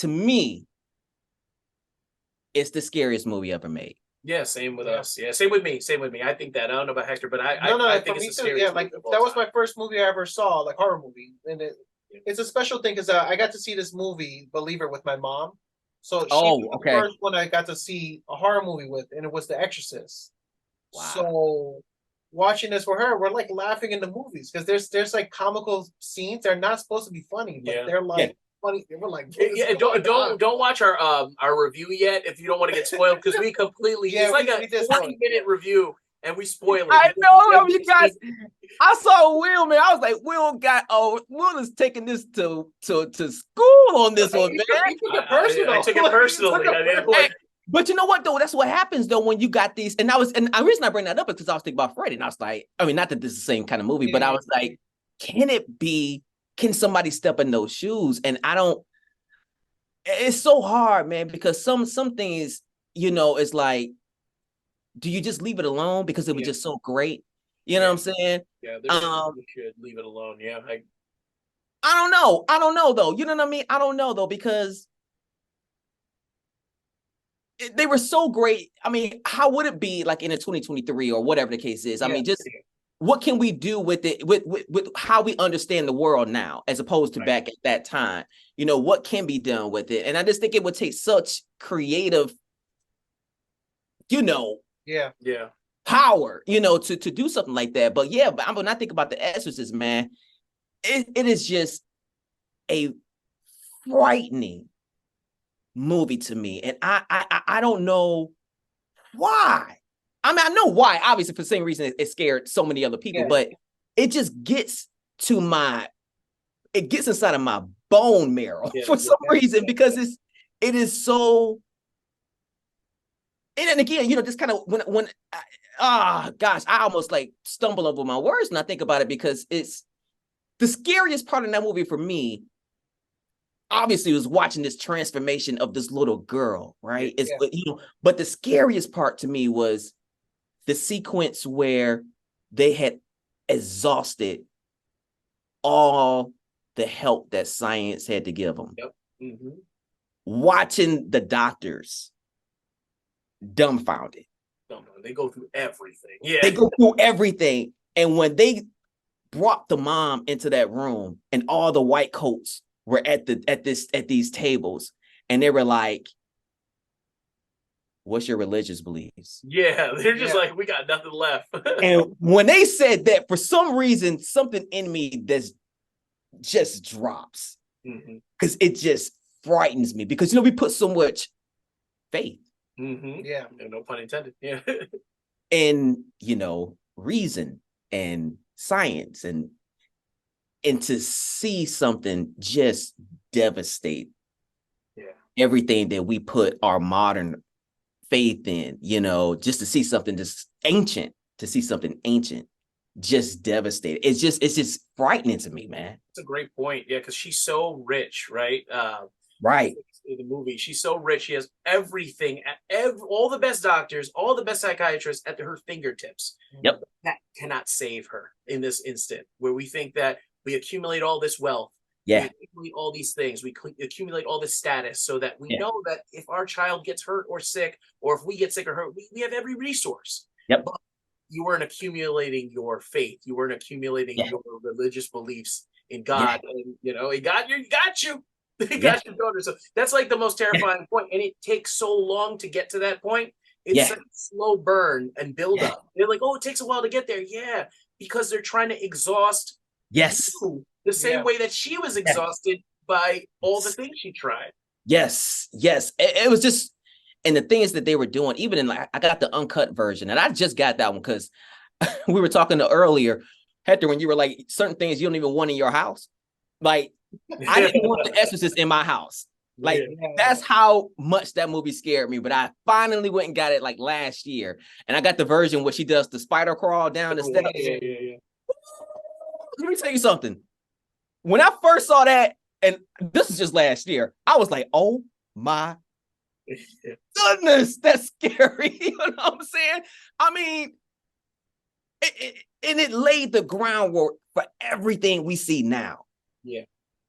Speaker 3: it's the scariest movie ever made.
Speaker 1: Yeah, same with us. Yeah, same with me. I think that. I don't know about Hector, but I think it's the scariest.
Speaker 2: Yeah, like that was my first movie I ever saw, like horror movie, and it's a special thing because I got to see this movie, Believer, with my mom. So she was the first one I got to see a horror movie with, and it was The Exorcist. Wow. So watching this with her, we're like laughing in the movies because there's like comical scenes. They're not supposed to be funny, but they're like funny. We're like,
Speaker 1: don't watch our review yet if you don't want to get spoiled, because we completely it's like a 20-minute review. And we spoil it.
Speaker 3: I know, you guys. I saw Will, man. I was like, Will is taking this to school on this one, man.
Speaker 1: He took it personal. I took it personally.
Speaker 3: But you know what, though? That's what happens, though, when you got these. And the reason I bring that up is because I was thinking about Freddy, and I was like, I mean, not that this is the same kind of movie, but I was like, can somebody step in those shoes? And it's so hard, man, because some things, it's like, do you just leave it alone because it was just so great? You know what I'm saying?
Speaker 1: Yeah, we should leave it alone. Yeah,
Speaker 3: I don't know though. You know what I mean? I don't know though, because they were so great. I mean, how would it be like in a 2023 or whatever the case is? I mean, just what can we do with it, with how we understand the world now, as opposed to back at that time? What can be done with it? And I just think it would take such creative, power, to do something like that. But when I think about The Exorcist, man, it is just a frightening movie to me, and I don't know why. I mean, I know why. Obviously, for the same reason it scared so many other people, but it just gets inside of my bone marrow for some reason, because it is so. And again, just kind of when I almost like stumble over my words when I think about it, because it's the scariest part of that movie for me. Obviously, was watching this transformation of this little girl, right? But the scariest part to me was the sequence where they had exhausted all the help that science had to give them.
Speaker 1: Yep. Mm-hmm.
Speaker 3: Watching the doctors dumbfounded.
Speaker 1: They go through everything. Yeah,
Speaker 3: they go through everything. And when they brought the mom into that room, and all the white coats were at these tables, and they were like, "What's your religious beliefs?"
Speaker 1: Yeah, they're just like, "We got nothing left."
Speaker 3: And when they said that, for some reason, something in me just drops, because it just frightens me, because we put so much faith.
Speaker 1: Yeah, no pun intended. Yeah,
Speaker 3: and reason and science, and to see something just devastate everything that we put our modern faith in, just to see something ancient, just devastated. It's just frightening to me, man.
Speaker 1: It's a great point. Yeah, because she's so rich, right?
Speaker 3: Right.
Speaker 1: In the movie, she's so rich. She has everything, all the best doctors, all the best psychiatrists at her fingertips.
Speaker 3: Yep.
Speaker 1: That cannot save her in this instant, where we think that we accumulate all this wealth.
Speaker 3: Yeah.
Speaker 1: We accumulate all these things. We accumulate all this status so that we know that if our child gets hurt or sick, or if we get sick or hurt, we have every resource.
Speaker 3: Yep.
Speaker 1: But you weren't accumulating your faith. You weren't accumulating your religious beliefs in God. And, you know, He got you. He got your daughter. So that's like the most terrifying point. And it takes so long to get to that point. It's such a slow burn and build up. They're like, oh, it takes a while to get there. Yeah, because they're trying to exhaust you the same way that she was exhausted by all the things she tried.
Speaker 3: Yes. It was just, and the things that they were doing, even in like, I got the uncut version, and I just got that one because we were talking earlier, Hector, when you were like, certain things you don't even want in your house. Like, I didn't want The Exorcist in my house. Like, that's how much that movie scared me. But I finally went and got it like last year. And I got the version where she does the spider crawl down the steps. Let me tell you something. When I first saw that, and this is just last year, I was like, oh my goodness, that's scary. You know what I'm saying? I mean, it laid the groundwork for everything we see now.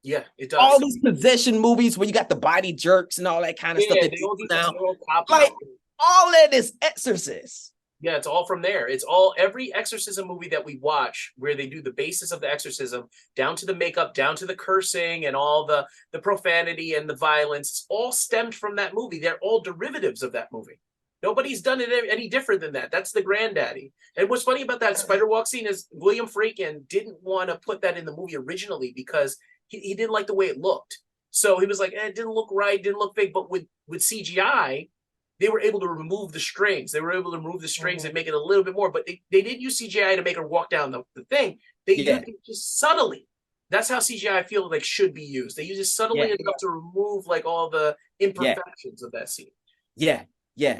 Speaker 1: Yeah, it does.
Speaker 3: All these possession movies where you got the body jerks and all that kind of stuff. That now, like, all that is Exorcist.
Speaker 1: Yeah, it's all from there. It's all every exorcism movie that we watch where they do the basis of the exorcism, down to the makeup, down to the cursing and all the profanity and the violence. It's all stemmed from that movie. They're all derivatives of that movie. Nobody's done it any different than that. That's the granddaddy. And what's funny about that spider walk scene is William Friedkin didn't want to put that in the movie originally because he didn't like the way it looked. So he was like, it didn't look right, didn't look fake. But with CGI, they were able to remove the strings. They were able to remove the strings and make it a little bit more. But they didn't use CGI to make her walk down the thing. They used it just subtly. That's how CGI I feel like should be used. They use it subtly enough to remove like all the imperfections of that scene.
Speaker 3: Yeah.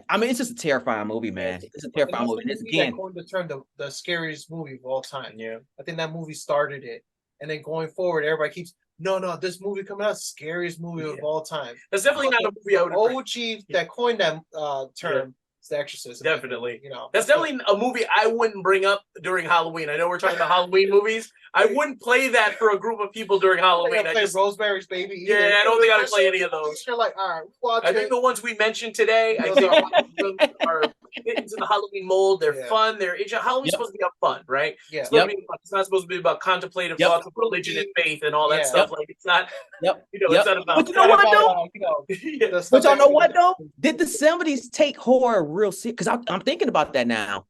Speaker 3: I mean, it's just a terrifying movie, man. It's a terrifying movie. It's
Speaker 2: again going to turn the scariest movie of all time. Yeah, I think that movie started it, and then going forward, everybody keeps no. This movie coming out, scariest movie of all time.
Speaker 1: That's definitely not a movie I would
Speaker 2: OG that coined that term. It's The Exorcist.
Speaker 1: Definitely, that's definitely a movie I wouldn't bring up during Halloween. I know we're talking about Halloween movies. I wouldn't play that for a group of people during Halloween.
Speaker 2: I just Rosemary's Baby.
Speaker 1: Yeah, I don't think I'd play any of those.
Speaker 2: You're like, all right, watch
Speaker 1: I think the ones we mentioned today, I think are into the Halloween mold. They're fun. Halloween's supposed to be about fun, right?
Speaker 2: Yeah.
Speaker 1: It's not supposed to be about contemplative thoughts of religion and faith and all that stuff. Like it's not. It's not about.
Speaker 3: But you know what though? But y'all know what though? Did the 70s take horror real serious? Because I'm thinking about that now.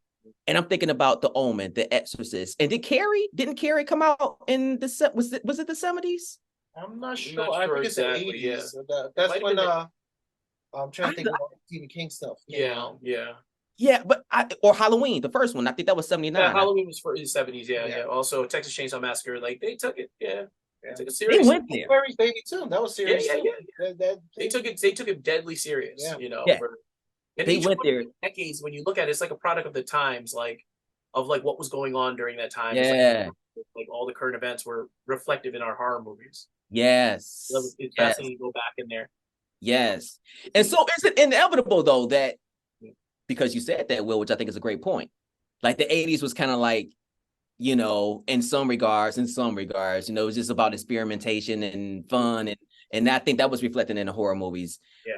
Speaker 3: And I'm thinking about The Omen, The Exorcist. And didn't Carrie come out in the was it the 70s?
Speaker 2: I'm not sure. I think it's the 80s. Yeah. So that's when I'm trying to think about Stephen King stuff.
Speaker 1: Yeah,
Speaker 3: but or Halloween, the first one. I think that was 79.
Speaker 1: Yeah, Halloween was for the 70s. Yeah. Also, Texas Chainsaw Massacre, like they took it. Yeah. They took it serious.
Speaker 3: They went there.
Speaker 2: Rosemary's Baby too. That was serious.
Speaker 1: Yeah. They took it deadly serious.
Speaker 3: Yeah.
Speaker 1: And
Speaker 3: they went there.
Speaker 1: Decades, when you look at it, it's like a product of the times, of what was going on during that time.
Speaker 3: Yeah.
Speaker 1: It's like all the current events were reflective in our horror movies.
Speaker 3: Yes.
Speaker 1: It's fascinating to go back in there.
Speaker 3: Yes. And so is it inevitable though that, because you said that, Will, which I think is a great point, like the 80s was kind of like, in some regards, it was just about experimentation and fun. And I think that was reflected in the horror movies.
Speaker 1: Yeah.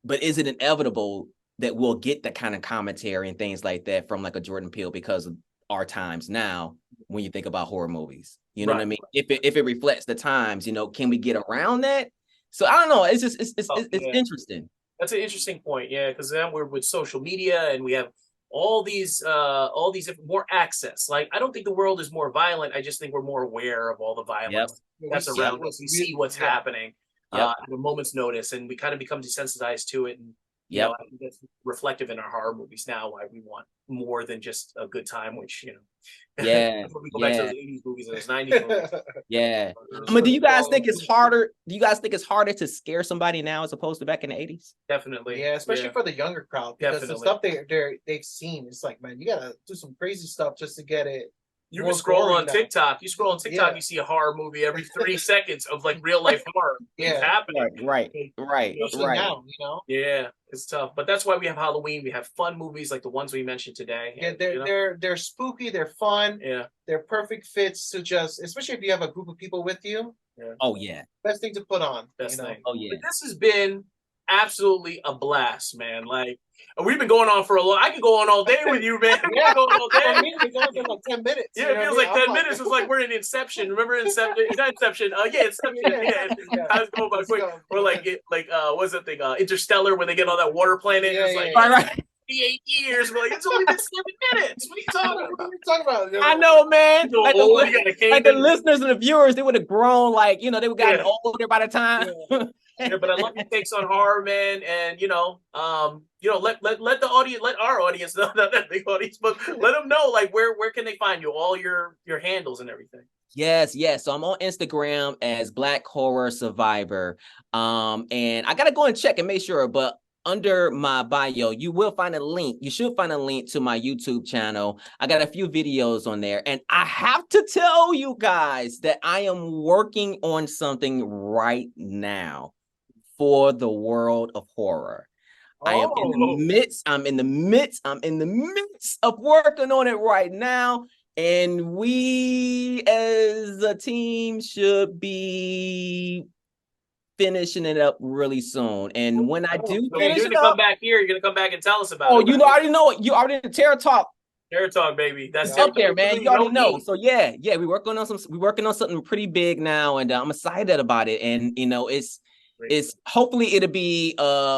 Speaker 3: But is it inevitable that we'll get that kind of commentary and things like that from like a Jordan Peele because of our times now when you think about horror movies? You know what I mean? If it reflects the times, can we get around that? So I don't know. It's just it's interesting.
Speaker 1: That's an interesting point, yeah, because then we're with social media and we have all these more access. Like I don't think the world is more violent. I just think we're more aware of all the violence that's around us. We see what's happening. At a moment's notice, and we kind of become desensitized to it. And you know, I think that's reflective in our horror movies now, why we want more than just a good time, which, you know, that's when we go back to those 80s movies and those 90s movies.
Speaker 3: Yeah. I mean, do you guys think it's harder? Do you guys think it's harder to scare somebody now as opposed to back in the 80s?
Speaker 1: Definitely.
Speaker 2: Yeah, especially for the younger crowd. Because the stuff they've seen, it's like, man, you gotta do some crazy stuff just to get it.
Speaker 1: You can scroll on TikTok. You scroll on TikTok, you see a horror movie every 3 seconds of like real life horror. It's happening.
Speaker 3: Right.
Speaker 2: Now, you know?
Speaker 1: Yeah, it's tough. But that's why we have Halloween. We have fun movies like the ones we mentioned today.
Speaker 2: Yeah, they're spooky, they're fun.
Speaker 1: Yeah.
Speaker 2: They're perfect fits to just, especially if you have a group of people with you.
Speaker 1: Yeah.
Speaker 3: Oh yeah.
Speaker 2: Best thing to put on.
Speaker 1: Best thing.
Speaker 3: Oh yeah.
Speaker 1: But this has been absolutely a blast, man. Like, we've been going on for a long. I could go on all day with you, man.
Speaker 2: Yeah, going all day. I mean, it's only been like 10 minutes.
Speaker 1: Yeah, it feels like 10 minutes. It's like we're in Inception. Remember Inception? Not Inception. Yeah, Inception. Yeah. I was going by quick. Or like what's that thing? Interstellar, where they get on that water planet. It's like
Speaker 3: right.
Speaker 1: 58 years. We're like, it's only been 7 minutes. What are you talking about?
Speaker 2: What are you talking about?
Speaker 3: I know, man.
Speaker 1: Like
Speaker 3: the listeners and the viewers, they would have grown like, you know, they would have gotten older by the time.
Speaker 1: Yeah, but I love your takes on horror, man, and let the audience, let our audience know, not that big audience, but let them know, like, where can they find you, all your handles and everything.
Speaker 3: Yes. So I'm on Instagram as Black Horror Survivor, and I gotta go and check and make sure, but under my bio, you will find a link. You should find a link to my YouTube channel. I got a few videos on there. And I have to tell you guys that I am working on something right now for the world of horror. I am in the midst of working on it right now. And we as a team should be finishing it up really soon. And when I do finish
Speaker 1: you're gonna come back here, you're gonna come back and tell us about it.
Speaker 3: Oh, you already know it. You already Terror Talk.
Speaker 1: Terror Talk, baby. That's
Speaker 3: up there, man. You already know. So yeah, we're working on something pretty big now, and I'm excited about it. And you know, it's hopefully it'll be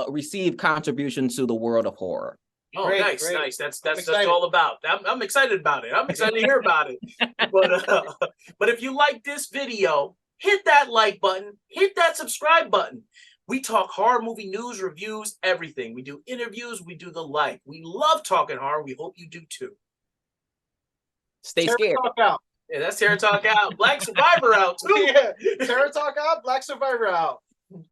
Speaker 3: received contribution to the world of horror.
Speaker 1: Oh, great. Nice. That's all about. I'm excited about it. I'm excited to hear about it. But if you like this video, hit that like button, hit that subscribe button. We talk horror movie news, reviews, everything. We do interviews, we do the like. We love talking horror. We hope you do too.
Speaker 3: Stay scared.
Speaker 2: Talk out.
Speaker 1: Yeah, that's Terror Talk out. Black Survivor out too.
Speaker 2: Yeah. Terror Talk out, Black Survivor out.